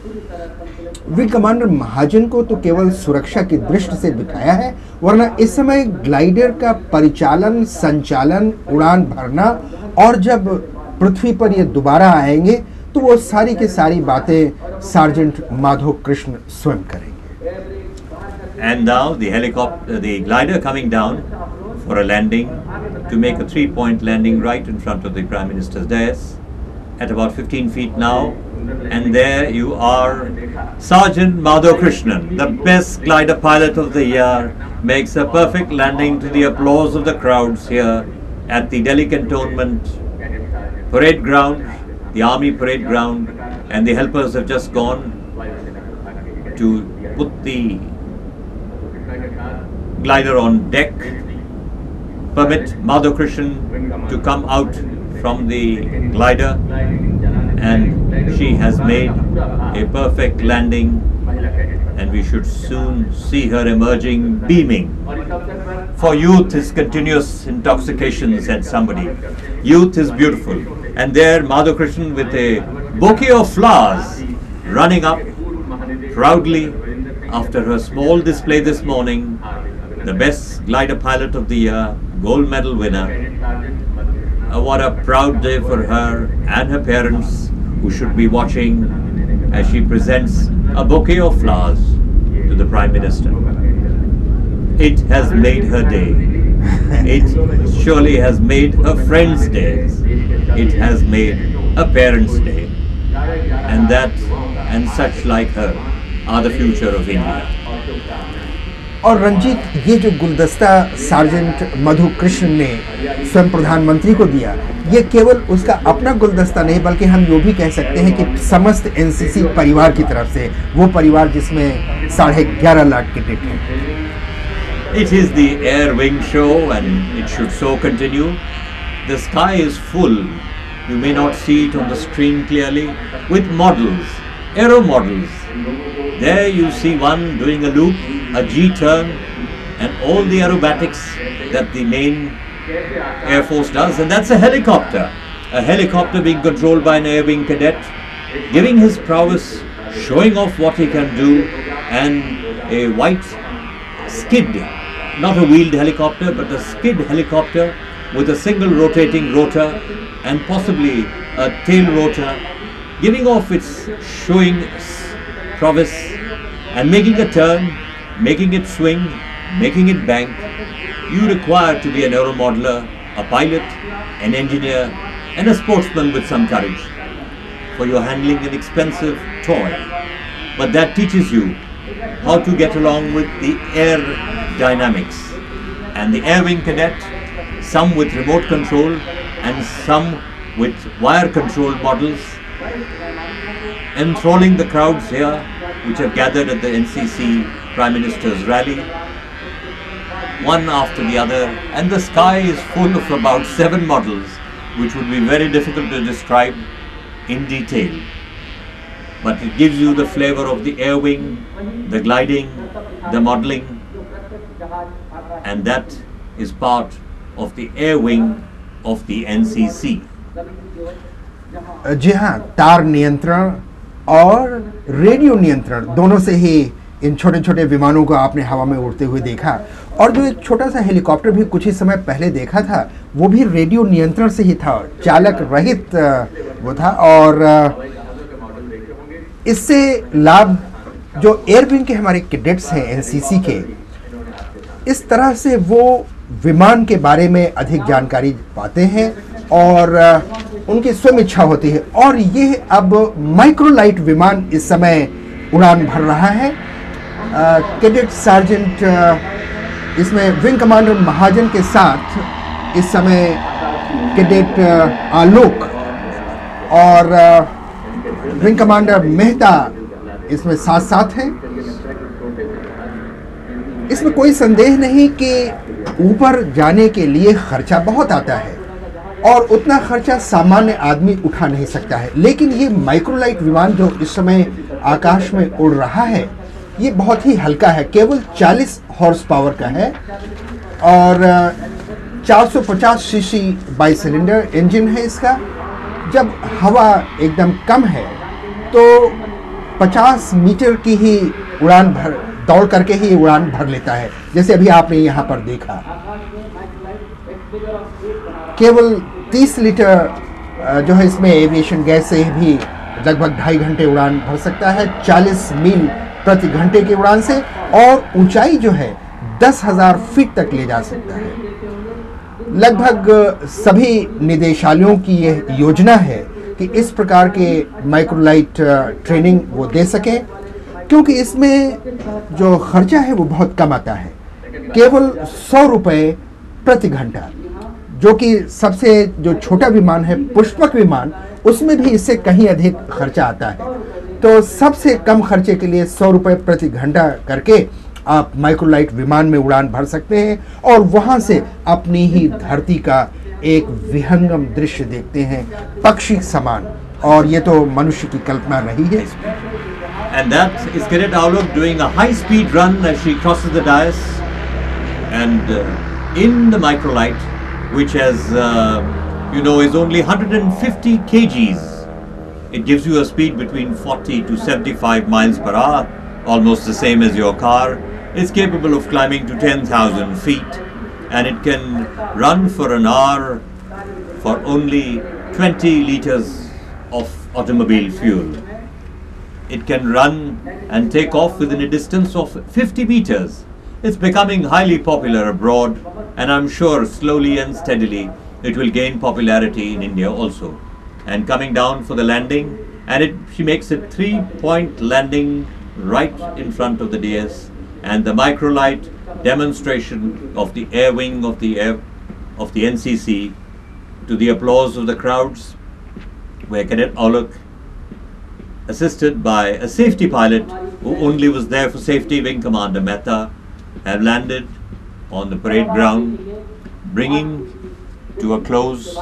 विंग कमांडर महाजन को तो केवल सुरक्षा की दृष्टि से बिठाया है, वरना इस समय ग्लाइडर का परिचालन, संचालन, उड़ान भरना और जब पृथ्वी पर ये दोबारा आएंगे तो वो सारी की सारी बातें सार्जेंट माधव कृष्ण स्वयं करेंगे। And now the glider coming down for a landing to make a 3-point landing right in front of the Prime Minister's dais at about 15 feet now. And there you are, Sergeant Madhav Krishnan, the best glider pilot of the year, makes a perfect landing to the applause of the crowds here at the Delhi Cantonment parade ground, the army parade ground, and the helpers have just gone to put the glider on deck, permit Madhav Krishnan to come out from the glider, and she has made a perfect landing, and we should soon see her emerging beaming. For youth is continuous intoxication, said somebody. Youth is beautiful. And there Madhav Krishnan with a bouquet of flowers running up proudly after her small display this morning, the best glider pilot of the year, gold medal winner. What a proud day for her and her parents, who should be watching as she presents a bouquet of flowers to the Prime Minister. It has made her day. It surely has made her friends' days. It has made a parents' day. And that and such like her are the future of India. और रंजीत, ये जो गुलदस्ता sergeant मधु कृष्ण ने स्वयं प्रधानमंत्री को दिया, ये केवल उसका अपना गुलदस्ता नहीं, बल्कि हम ये भी कह सकते हैं कि समस्त एनसीसी परिवार की तरफ से, वो परिवार जिसमें 11.5 लाख कैडेट हैं। It is the air wing show and it should so continue. The sky is full. You may not see it on the screen clearly, with models, aero models. There you see one doing a loop, a G-turn, and all the aerobatics that the main Air Force does, and that's a helicopter. A helicopter being controlled by an air wing cadet, giving his prowess, showing off what he can do, and a white skid, not a wheeled helicopter, but a skid helicopter with a single rotating rotor and possibly a tail rotor, giving off its showing prowess and making a turn, making it swing, making it bank. You require to be an aero modeler, a pilot, an engineer, and a sportsman with some courage, for you're handling an expensive toy. But that teaches you how to get along with the air dynamics. And the air wing cadet, some with remote control and some with wire controlled models, enthralling the crowds here which have gathered at the NCC Prime Minister's rally, one after the other, and the sky is full of about 7 models which would be very difficult to describe in detail. But it gives you the flavor of the air wing, the gliding, the modeling, and that is part of the air wing of the NCC. जी हाँ, तार नियंत्रण और radio नियंत्रण दोनों से ही इन छोटे छोटे विमानों को आपने हवा में उड़ते हुए देखा। और जो एक छोटा सा हेलीकॉप्टर भी कुछ ही समय पहले देखा था, वो भी रेडियो नियंत्रण से ही था, चालक रहित वो था। और इससे लाभ जो एयरविंग के हमारे कैडेट्स हैं एनसीसी के, इस तरह से वो विमान के बारे में अधिक जानकारी पाते हैं और उनकी स्वयं इच्छा होती है। और ये अब माइक्रोलाइट विमान इस समय उड़ान भर रहा है। कैडेट सार्जेंट इसमें विंग कमांडर महाजन के साथ इस समय कैडेट आलोक और विंग कमांडर मेहता इसमें साथ साथ हैं। इसमें कोई संदेह नहीं कि ऊपर जाने के लिए खर्चा बहुत आता है और उतना खर्चा सामान्य आदमी उठा नहीं सकता है, लेकिन ये माइक्रोलाइट विमान जो इस समय आकाश में उड़ रहा है ये बहुत ही हल्का है, केवल 40 हॉर्स पावर का है और 450 सीसी बाई सिलेंडर इंजन है इसका। जब हवा एकदम कम है तो 50 मीटर की ही उड़ान दौड़ करके ही उड़ान भर लेता है, जैसे अभी आपने यहाँ पर देखा। केवल 30 लीटर जो है इसमें एविएशन गैस से भी लगभग 2.5 घंटे उड़ान भर सकता है, 40 मील प्रति घंटे की उड़ान से, और ऊंचाई जो है 10,000 फीट तक ले जा सकता है। लगभग सभी निदेशालयों की यह योजना है कि इस प्रकार के माइक्रोलाइट ट्रेनिंग वो दे सकें, क्योंकि इसमें जो खर्चा है वो बहुत कम आता है, केवल 100 रुपये प्रति घंटा, जो कि सबसे जो छोटा विमान है पुष्पक विमान उसमें भी इससे कहीं अधिक खर्चा आता है। तो सबसे कम खर्चे के लिए 100 रुपये प्रति घंटा करके आप माइक्रोलाइट विमान में उड़ान भर सकते हैं और वहां से अपनी ही धरती का एक विहंगम दृश्य देखते हैं, पक्षी समान, और ये तो मनुष्य की कल्पना रही है। And that is Cadet Aulok doing a high-speed run as she crosses the dais, and in the microlight, which has, is only 150 kgs. It gives you a speed between 40 to 75 miles per hour, almost the same as your car. It's capable of climbing to 10,000 feet, and it can run for an hour for only 20 liters of automobile fuel. It can run and take off within a distance of 50 meters. It's becoming highly popular abroad, and I'm sure slowly and steadily it will gain popularity in India also. And coming down for the landing, and she makes a 3-point landing right in front of the dais, and the microlight demonstration of the air wing of the NCC, to the applause of the crowds, where Cadet Aulok, assisted by a safety pilot who only was there for safety, Wing Commander Mehta, have landed on the parade ground, bringing to a close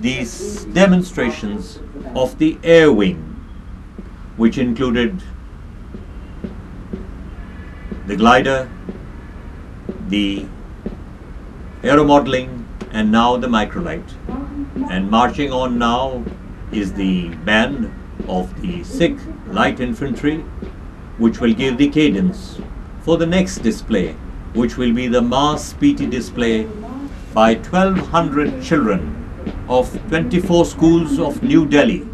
these demonstrations of the air wing, which included the glider, the aeromodeling, and now the microlight. And marching on now is the band of the Sikh Light Infantry, which will give the cadence for the next display, which will be the mass PT display by 1,200 children of 24 schools of New Delhi,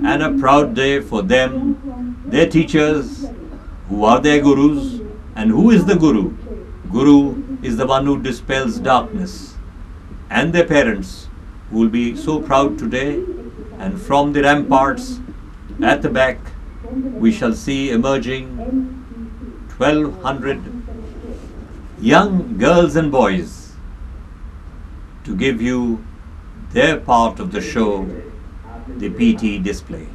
and a proud day for them, their teachers, who are their gurus. And who is the guru? Guru is the one who dispels darkness, and their parents, who will be so proud today. And from the ramparts at the back, we shall see emerging 1,200 young girls and boys to give you their part of the show, the PT display.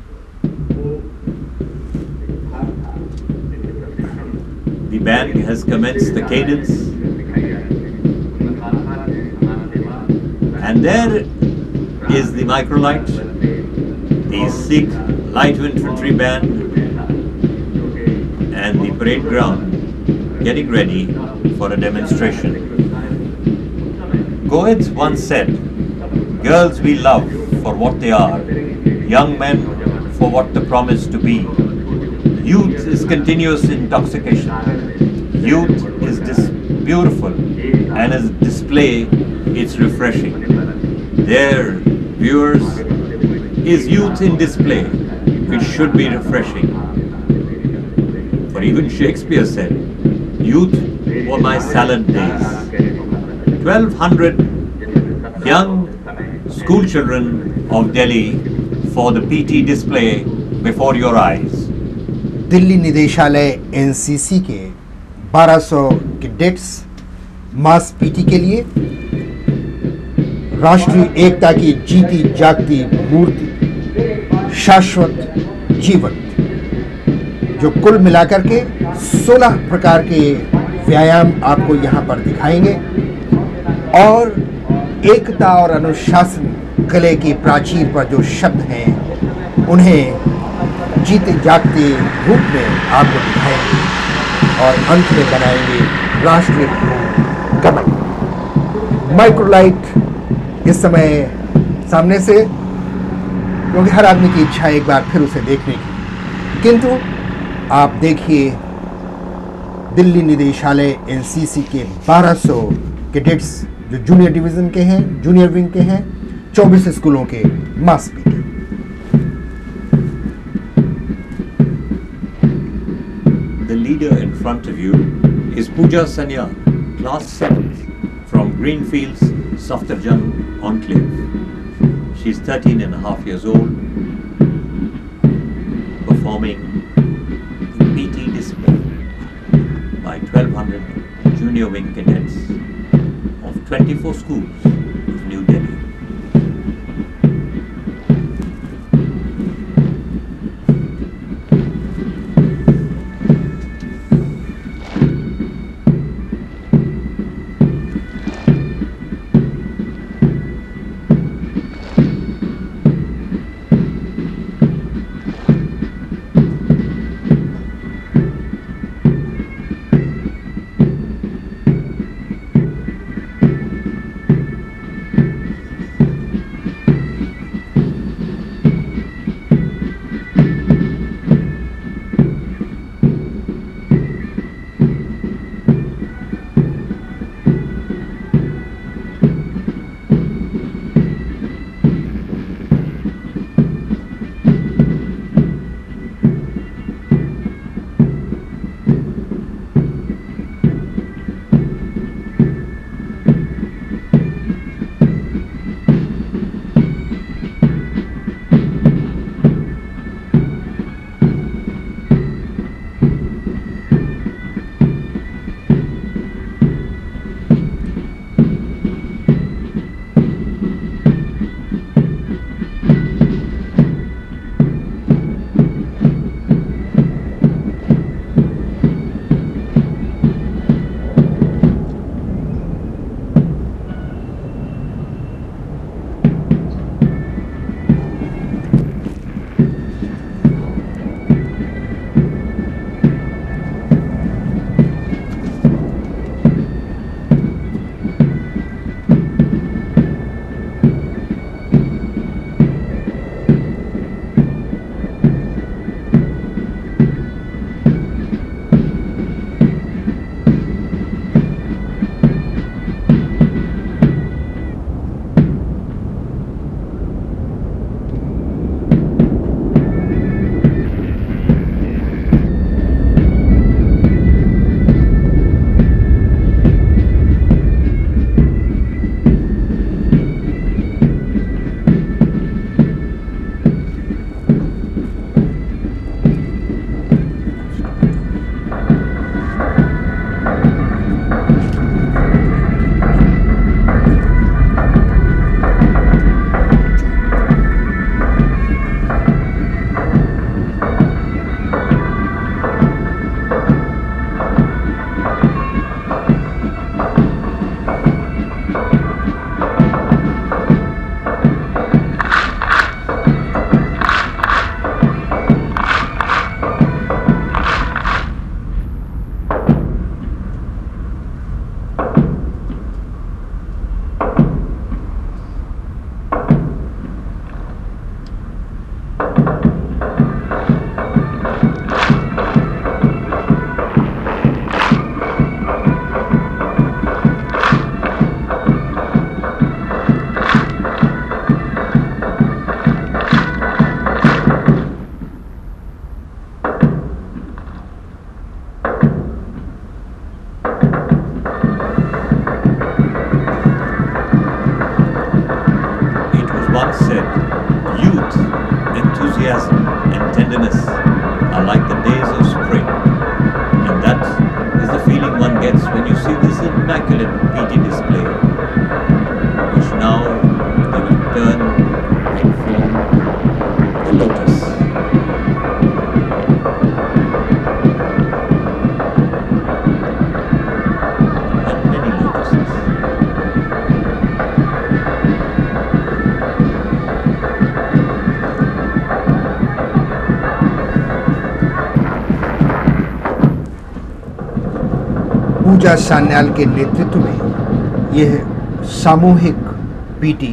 The band has commenced the cadence, and there is the microlight, the Sikh Light Infantry Band, and the parade ground getting ready for a demonstration. Goethe once said, "Girls we love for what they are, young men for what they promise to be. Youth is continuous intoxication. Youth is beautiful, and as display, it's refreshing." There, viewers, is youth in display, which should be refreshing. For even Shakespeare said, "Youth were my salad days." 1,200 young school children of Delhi for the PT display before your eyes. Delhi निदेशालय NCC के 1200 cadets मास PT के लिए राष्ट्रीय एकता की जीती जागती मूर्ति, शाश्वत जीवन, जो कुल मिलाकर के 16 प्रकार के व्यायाम आपको यहाँ पर दिखाएंगे और एकता और अनुशासन गले की प्राचीर पर जो शब्द हैं उन्हें जीते जागते रूप में आपको दिखाएंगे और अंत में बनाएंगे राष्ट्रीय कमल। माइक्रोलाइट इस समय सामने से, क्योंकि हर आदमी की इच्छा है एक बार फिर उसे देखने की, किंतु आप देखिए दिल्ली निदेशालय एनसीसी के 1200 कैडेट्स जो जूनियर डिवीजन के हैं, जूनियर विंग के हैं, 24 स्कूलों के मास PT. The leader in front of you is Pooja Sanya, class 7th from Greenfields, Safdarjung Enclave. She's 13 and a half years old, performing the PT discipline by 1200 junior wing cadets of 24 schools of New Delhi. पूजा सान्याल के नेतृत्व में यह सामूहिक PT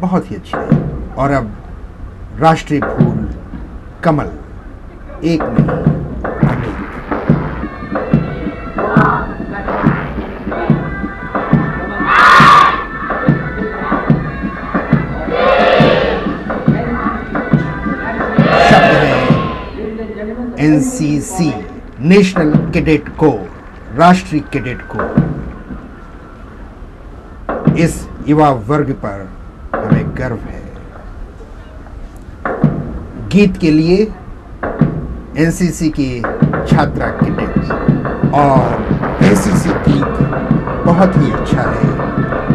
बहुत ही अच्छी है। और अब राष्ट्रीय फूल कमल एक नहीं एनसीसी, नेशनल कैडेट कोर, राष्ट्रीय कैडेट कोर। इस युवा वर्ग पर हमें गर्व है। गीत के लिए एनसीसी की छात्रा कैडेट और एनसीसी गीत बहुत ही अच्छा है।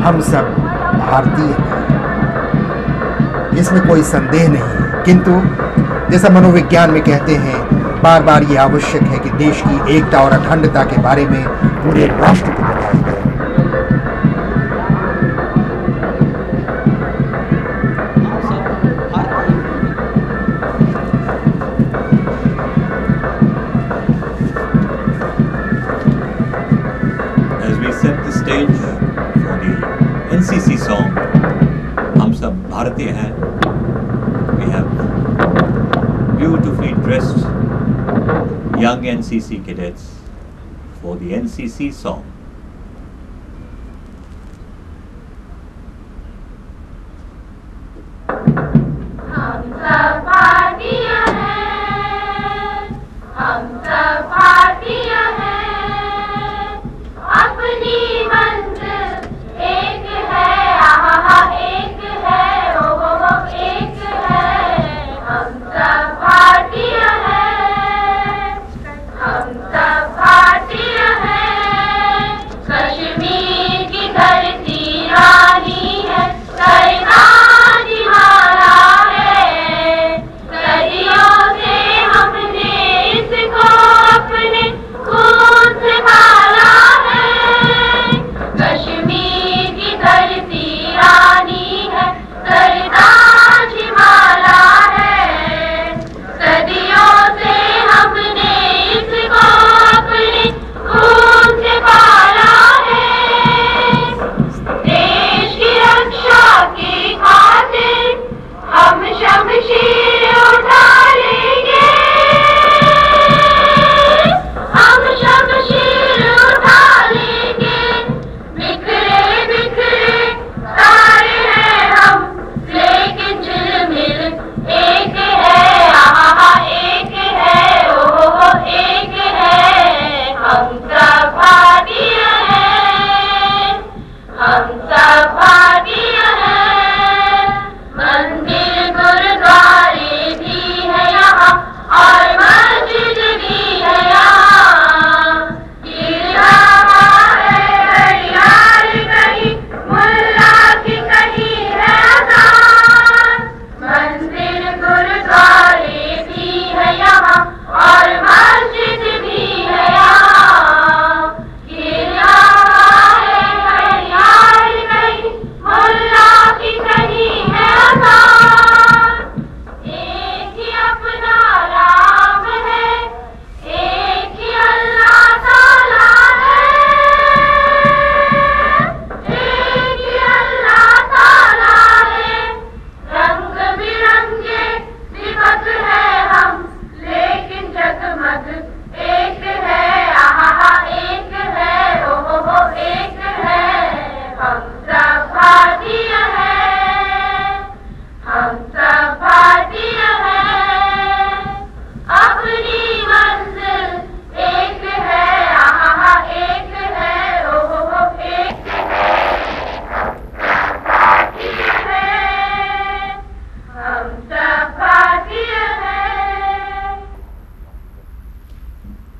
हम सब भारतीय हैं, इसमें कोई संदेह नहीं है, किंतु जैसा मनोविज्ञान में कहते हैं, बार बार ये आवश्यक है कि देश की एकता और अखंडता के बारे में पूरे राष्ट्र को बताया जाए। As we set the stage for the NCC song, हम सब भारतीय हैं. We have beautifully dressed young NCC cadets for the NCC song. हम सब भारतीय हैं, हम सब भारतीय हैं, अपनी मंजिल एक है, आहा एक है, ओ एक है, हम सब भारतीय हैं, हम सब भारतीय हैं, कश्मीर की धरती रानी है, सरदार हमारा है, सदियों से हमने इसको अपने खून से पाला है, कश्मीर की धरती रानी है, सरदार हमारा है, सदियों से हमने इसको अपने खून से पाला है, देश की रक्षा की खातिर हम शमशीर उठा लेंगे, हम शमशीर उठा लेंगे, बिखरे बिखरे सारे हैं हम, लेकिन झिलमिल एक है, आहा एक है, ओ एक है, हम सब भारतीय हैं, हम सब भारतीय हैं, मंदिर गुरुद्वारे भी है यहाँ और मस्जिद भी है यहाँ, गिरगावा है हरियाल कहीं, मुल्ला की कहीं है अजान, मंदिर गुरुद्वारे भी है यहाँ और मस्जिद भी है यहाँ, गिरगावा है हरियाल कहीं, मुल्ला की कहीं है अजान, एक ही अपना राम है, एक ही अल्लाह ताला है, एक ही अल्लाह ताला है, रंग बिरंगे दिवस है हम, लेकिन जगमग एक है, आहा एक है, ओ एक है, हम सब भारतीय हैं, हम सब भारतीय हैं, अपनी मंजिल एक है, आहा एक है, ओ एक है, हम सब भारतीय हैं।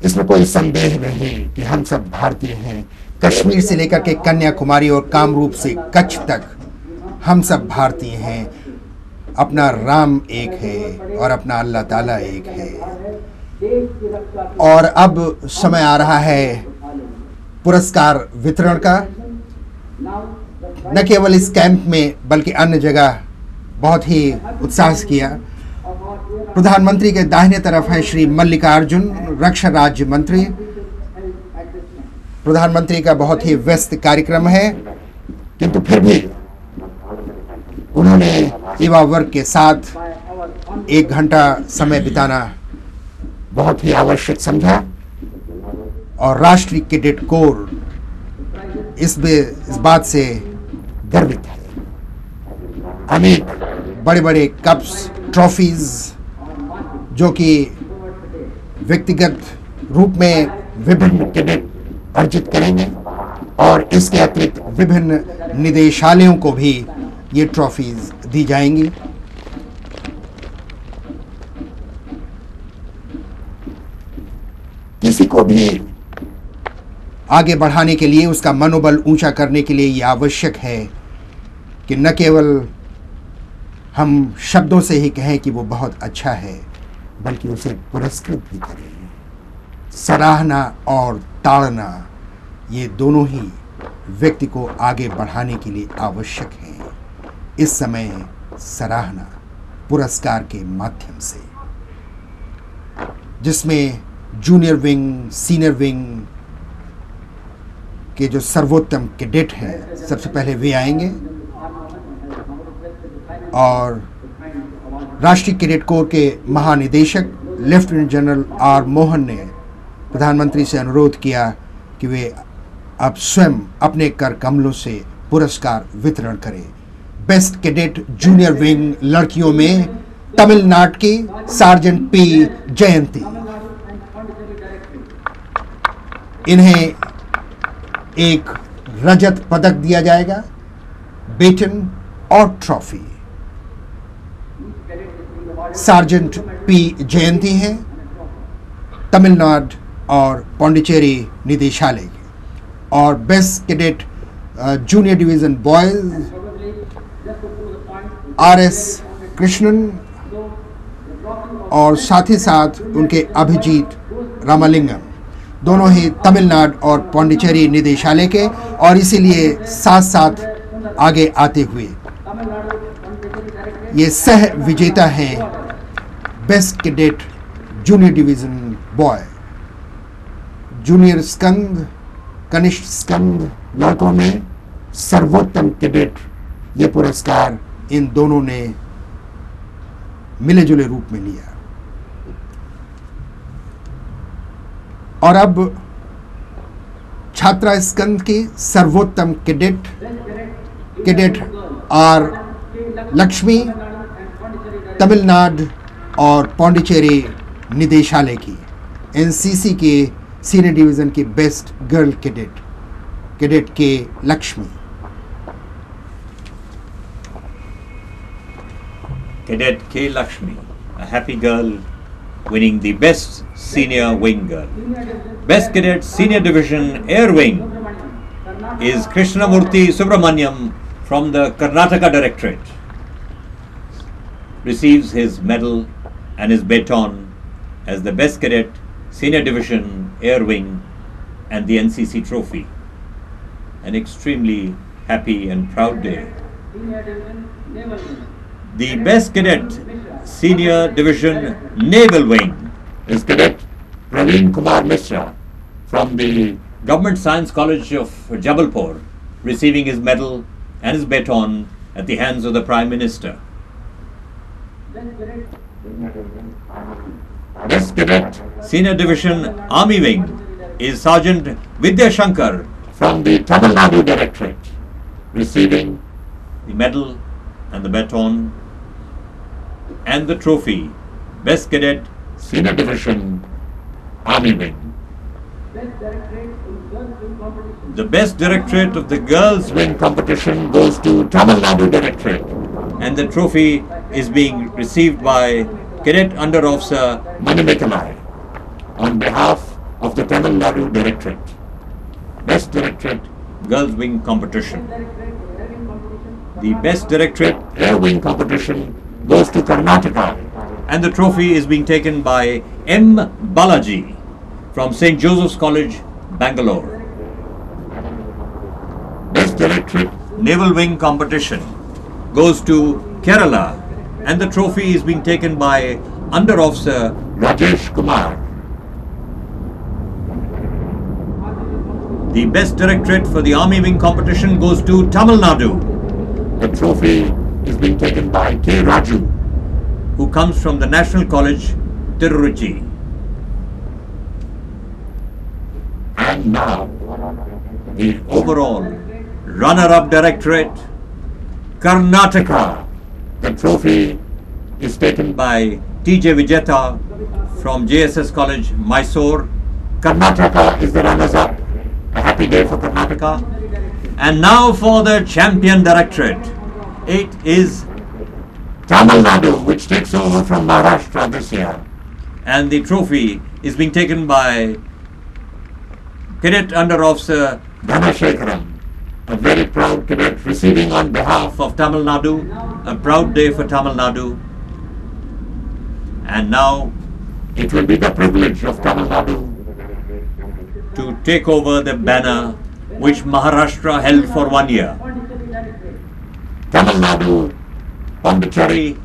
इसमें कोई संदेह नहीं कि हम सब भारतीय हैं। कश्मीर से लेकर के कन्याकुमारी और कामरूप से कच्छ तक हम सब भारतीय हैं। अपना राम एक है और अपना अल्लाह ताला एक है। और अब समय आ रहा है पुरस्कार वितरण का। न केवल इस कैंप में बल्कि अन्य जगह बहुत ही उत्साह से किया। प्रधानमंत्री के दाहिने तरफ है श्री मल्लिकार्जुन, रक्षा राज्य मंत्री। प्रधानमंत्री का बहुत ही व्यस्त कार्यक्रम है, किंतु फिर भी उन्होंने युवा वर्ग के साथ 1 घंटा समय बिताना बहुत ही आवश्यक समझा और राष्ट्रीय कैडेट कोर इस बात से गर्वित है। अनेक बड़े बड़े कप्स, ट्रॉफीज जो कि व्यक्तिगत रूप में विभिन्न कैडेट अर्जित करेंगे और इसके अतिरिक्त विभिन्न निदेशालयों को भी ये ट्रॉफीज दी जाएंगी। किसी को भी आगे बढ़ाने के लिए, उसका मनोबल ऊंचा करने के लिए ये आवश्यक है कि न केवल हम शब्दों से ही कहें कि वो बहुत अच्छा है, बल्कि उसे पुरस्कृत भी करें। सराहना और ताड़ना ये दोनों ही व्यक्ति को आगे बढ़ाने के लिए आवश्यक है। इस समय सराहना पुरस्कार के माध्यम से, जिसमें जूनियर विंग, सीनियर विंग के जो सर्वोत्तम कैडेट हैं, सबसे पहले वे आएंगे और राष्ट्रीय कैडेट कोर के महानिदेशक लेफ्टिनेंट जनरल आर मोहन ने प्रधानमंत्री से अनुरोध किया कि वे अब स्वयं अपने कर कमलों से पुरस्कार वितरण करें। बेस्ट कैडेट जूनियर विंग लड़कियों में तमिलनाडु की सार्जेंट पी जयंती, इन्हें एक रजत पदक दिया जाएगा, बेटन और ट्रॉफी। सार्जेंट पी जयंती हैं तमिलनाडु और पौंडीचेरी निदेशालय के, और best cadet junior division boys RS. Krishnan और साथ ही साथ उनके अभिजीत रामलिंगम, दोनों ही तमिलनाडु और पौंडीचेरी निदेशालय के, और इसीलिए साथ साथ आगे आते हुए ये सह विजेता हैं best cadet junior division boy. Junior स्कंद, कनिष्ठ स्कंद लड़कों में सर्वोत्तम कैडेट, ये पुरस्कार इन दोनों ने मिले जुले रूप में लिया। और अब छात्रा स्कंद के सर्वोत्तम कैडेट आर लक्ष्मी, तमिलनाडु और पौंडीचेरी निदेशालय की। एनसीसी के सीनियर डिवीजन की बेस्ट गर्ल कैडेट के Lakshmi. Cadet K. Lakshmi, a happy girl, winning the Best Senior Wing Girl. Best Cadet Senior Division Air Wing is Krishnamurthy Subramaniam from the Karnataka Directorate. Receives his medal and his baton as the Best Cadet Senior Division Air Wing and the NCC trophy. An extremely happy and proud day. The Best Cadet Senior Division Naval Wing is Cadet Praveen Kumar Mishra from the Government Science College of Jabalpur, receiving his medal and his baton at the hands of the Prime Minister. Best Cadet Senior Division Army Wing is Sergeant Vidya Shankar from the Tamil Nadu Directorate, receiving the medal and the baton and the trophy, Best Cadet Senior Division Army Wing. The Best Directorate of the Girls Wing competition goes to Tamil Nadu Directorate, and the trophy is being received by Cadet Under Officer Manimekalai on behalf of the Tamil Nadu Directorate. Best Directorate Girls Wing competition. The Best Directorate Air Wing competition goes to Karnataka, and the trophy is being taken by M. Balaji from St. Joseph's College, Bangalore. Best Directorate Naval Wing competition goes to Kerala, and the trophy is being taken by Under Officer Rajesh Kumar. The best directorate for the Army Wing competition goes to Tamil Nadu. The trophy is being taken by K. Raju, who comes from the National College, Tiruchi. and now the Overall, runner-up directorate, Karnataka, The trophy is taken by by T.J. Vijeta from JSS College, Mysore, Karnataka is the runners-up. A happy day for Karnataka. And now for the champion directorate. It is, Tamil Nadu, which takes over from Maharashtra this year. and the trophy is being taken by Cadet Under Officer Dhanashekaram, a very proud cadet receiving on behalf of Tamil Nadu. A proud day for Tamil Nadu. And now it will be the privilege of Tamil Nadu to take over the banner which Maharashtra held for 1 year. Tamil Nadu, Pondicherry,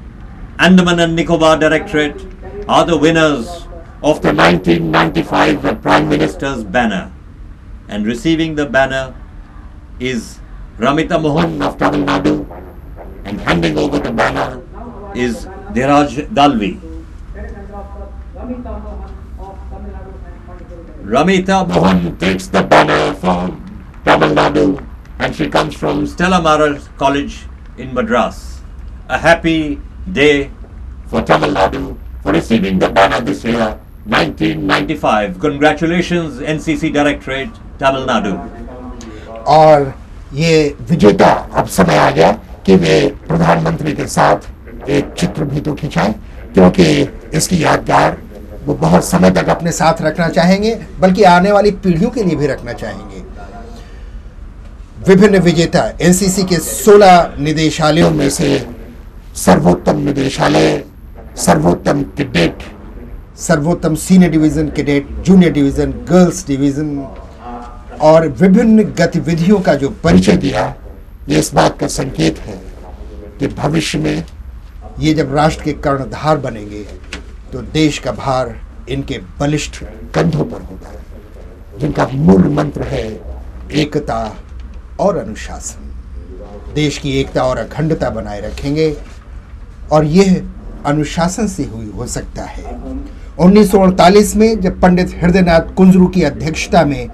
Andaman and Nicobar Directorate are the winners of the the 1995 Prime Minister Minister's banner. And receiving the banner is Ramita Mohan, of Tamil Nadu, and handing over the banner is Dhiraj Dalvi. Ramita Mohan Mohan takes the banner from Tamil Nadu, and she comes from Stella Maris College in Madras. A happy day for Tamil Nadu for receiving the banner this year, 1995. 95. Congratulations NCC Directorate, Tamil Nadu. और ये विजेता अब समय आ गया कि वे प्रधानमंत्री के साथ एक चित्र भी तो खिंचाएं, क्योंकि इसकी यादगार वो बहुत समय तक अपने अपने साथ रखना चाहेंगे, बल्कि आने वाली पीढ़ियों के लिए भी रखना चाहेंगे। विभिन्न विजेता एनसीसी के 16 निदेशालयों में से सर्वोत्तम निदेशालय, सर्वोत्तम कैडेट, सर्वोत्तम senior division cadet, junior division, girls division और विभिन्न गतिविधियों का जो परिचय दिया, ये इस बात का संकेत है कि भविष्य में ये जब राष्ट्र के कर्णधार बनेंगे तो देश का भार इनके बलिष्ठ कंधों पर होगा, जिनका मूल मंत्र है एकता और अनुशासन। देश की एकता और अखंडता बनाए रखेंगे और यह अनुशासन से हुई हो सकता है। 1948 में जब पंडित हृदयनाथ कुंजरू की अध्यक्षता में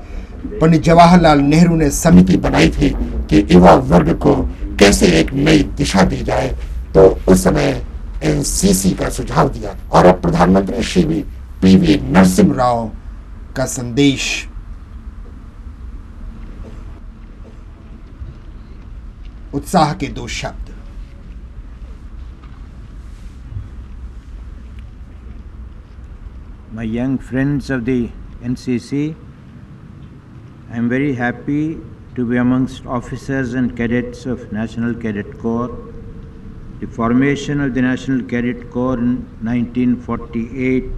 पंडित जवाहरलाल नेहरू ने समिति बनाई थी कि युवा वर्ग को कैसे एक नई दिशा दी जाए, तो उस समय एनसीसी का सुझाव दिया और अब प्रधानमंत्री श्री पीवी नरसिम्हा राव का संदेश उत्साह के 2 शब्द। My young friends of the NCC, I am very happy to be amongst officers and cadets of National Cadet Corps. The formation of the National Cadet Corps in 1948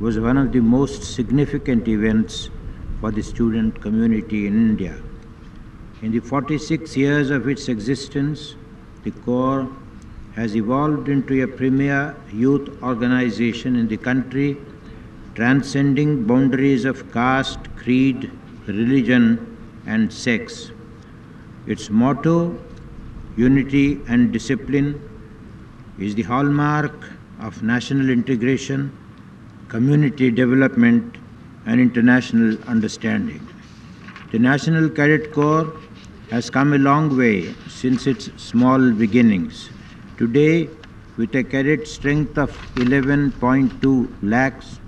was one of the most significant events for the student community in India. In the 46 years of its existence, the Corps has evolved into a premier youth organization in the country, transcending boundaries of caste, creed, religion, and sex. Its motto, unity and discipline, is the hallmark of national integration, community development, and international understanding. The National Cadet Corps has come a long way since its small beginnings. Today, with a cadet strength of 11.2 lakhs,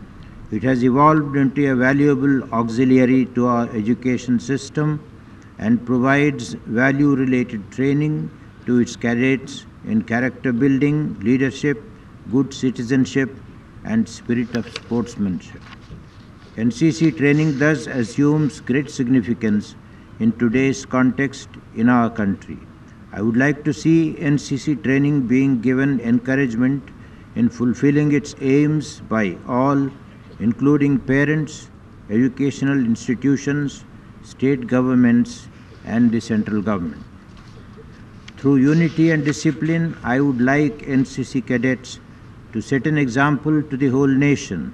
it has evolved into a valuable auxiliary to our education system and provides value-related training to its cadets in character building, leadership, good citizenship, and spirit of sportsmanship. NCC training thus assumes great significance in today's context in our country. I would like to see NCC training being given encouragement in fulfilling its aims by all, including parents, educational institutions, state governments, and the central government. Through unity and discipline, I would like NCC cadets to set an example to the whole nation.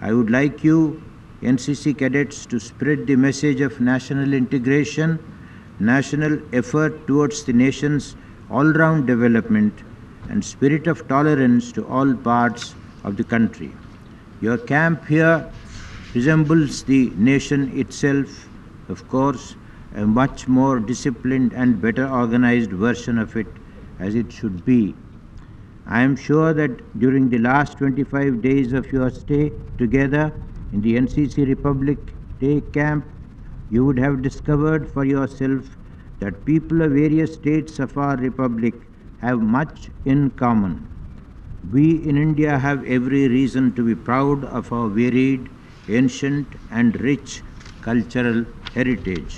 I would like you, NCC cadets to spread the message of national integration, national effort towards the nation's all-round development, and spirit of tolerance to all parts of the country. Your camp here resembles the nation itself, of course, a much more disciplined and better organized version of it, as it should be. I am sure that during the last 25 days of your stay together in the NCC Republic Day camp, you would have discovered for yourself that people of various states of our republic have much in common. We in India have every reason to be proud of our varied, ancient and rich cultural heritage.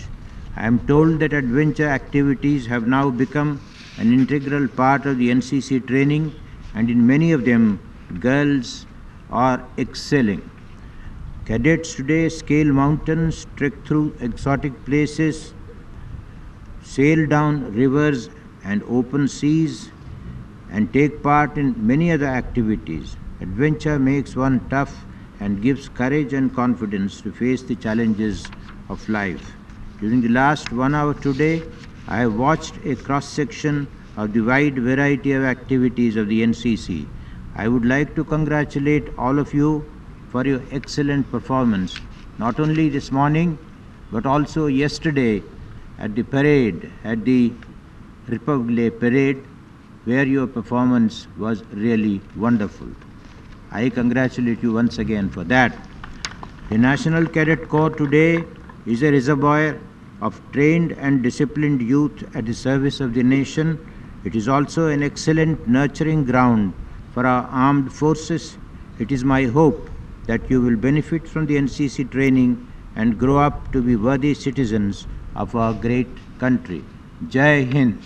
I am told that adventure activities have now become an integral part of the NCC training, and in many of them, girls are excelling. Cadets today scale mountains, trek through exotic places, sail down rivers and open seas, and take part in many other activities. Adventure makes one tough and gives courage and confidence to face the challenges of life. During the last 1 hour today, I have watched a cross-section of the wide variety of activities of the NCC. I would like to congratulate all of you for your excellent performance, not only this morning, but also yesterday at the parade, at the Republic Day parade, where your performance was really wonderful. I congratulate you once again for that. The National Cadet Corps today is a reservoir of trained and disciplined youth at the service of the nation. It is also an excellent nurturing ground for our armed forces. It is my hope that you will benefit from the NCC training and grow up to be worthy citizens of our great country. Jai Hind.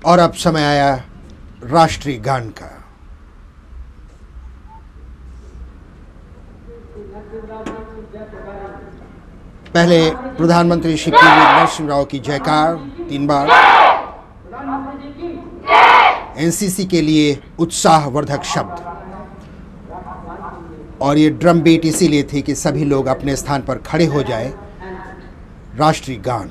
और अब समय आया राष्ट्रीय गान का। पहले प्रधानमंत्री Shri PV. Narasimha Rao की जयकार 3 बार, एनसीसी के लिए उत्साहवर्धक शब्द, और ये ड्रम बीट इसीलिए थी कि सभी लोग अपने स्थान पर खड़े हो जाएं। राष्ट्रीय गान।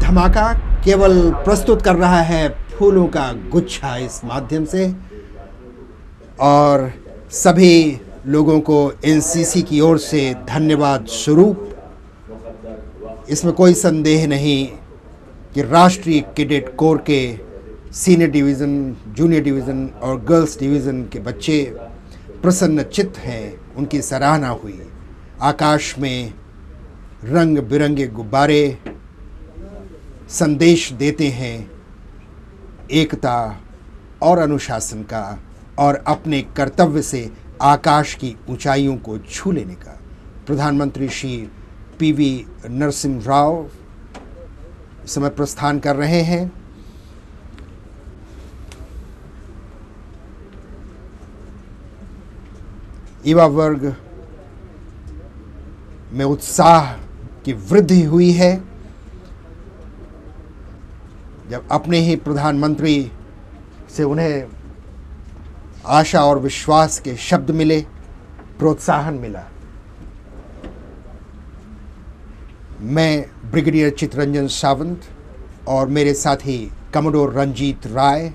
धमाका केवल प्रस्तुत कर रहा है फूलों का गुच्छा इस माध्यम से, और सभी लोगों को एनसीसी की ओर से धन्यवाद स्वरूप। इसमें कोई संदेह नहीं कि राष्ट्रीय कैडेट कोर के सीनियर डिवीज़न, जूनियर डिवीज़न और गर्ल्स डिवीज़न के बच्चे प्रसन्नचित्त हैं। उनकी सराहना हुई। आकाश में रंग बिरंगे गुब्बारे संदेश देते हैं एकता और अनुशासन का, और अपने कर्तव्य से आकाश की ऊंचाइयों को छू लेने का। प्रधानमंत्री श्री पी.वी. नरसिम्हा राव इस समय प्रस्थान कर रहे हैं। युवा वर्ग में उत्साह की वृद्धि हुई है जब अपने ही प्रधानमंत्री से उन्हें आशा और विश्वास के शब्द मिले, प्रोत्साहन मिला। मैं ब्रिगेडियर चित्तरंजन सावंत और मेरे साथी कमोडोर रंजीत राय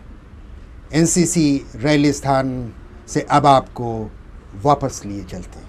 एनसीसी रैली स्थान से अब आपको वापस लिए चलते हैं।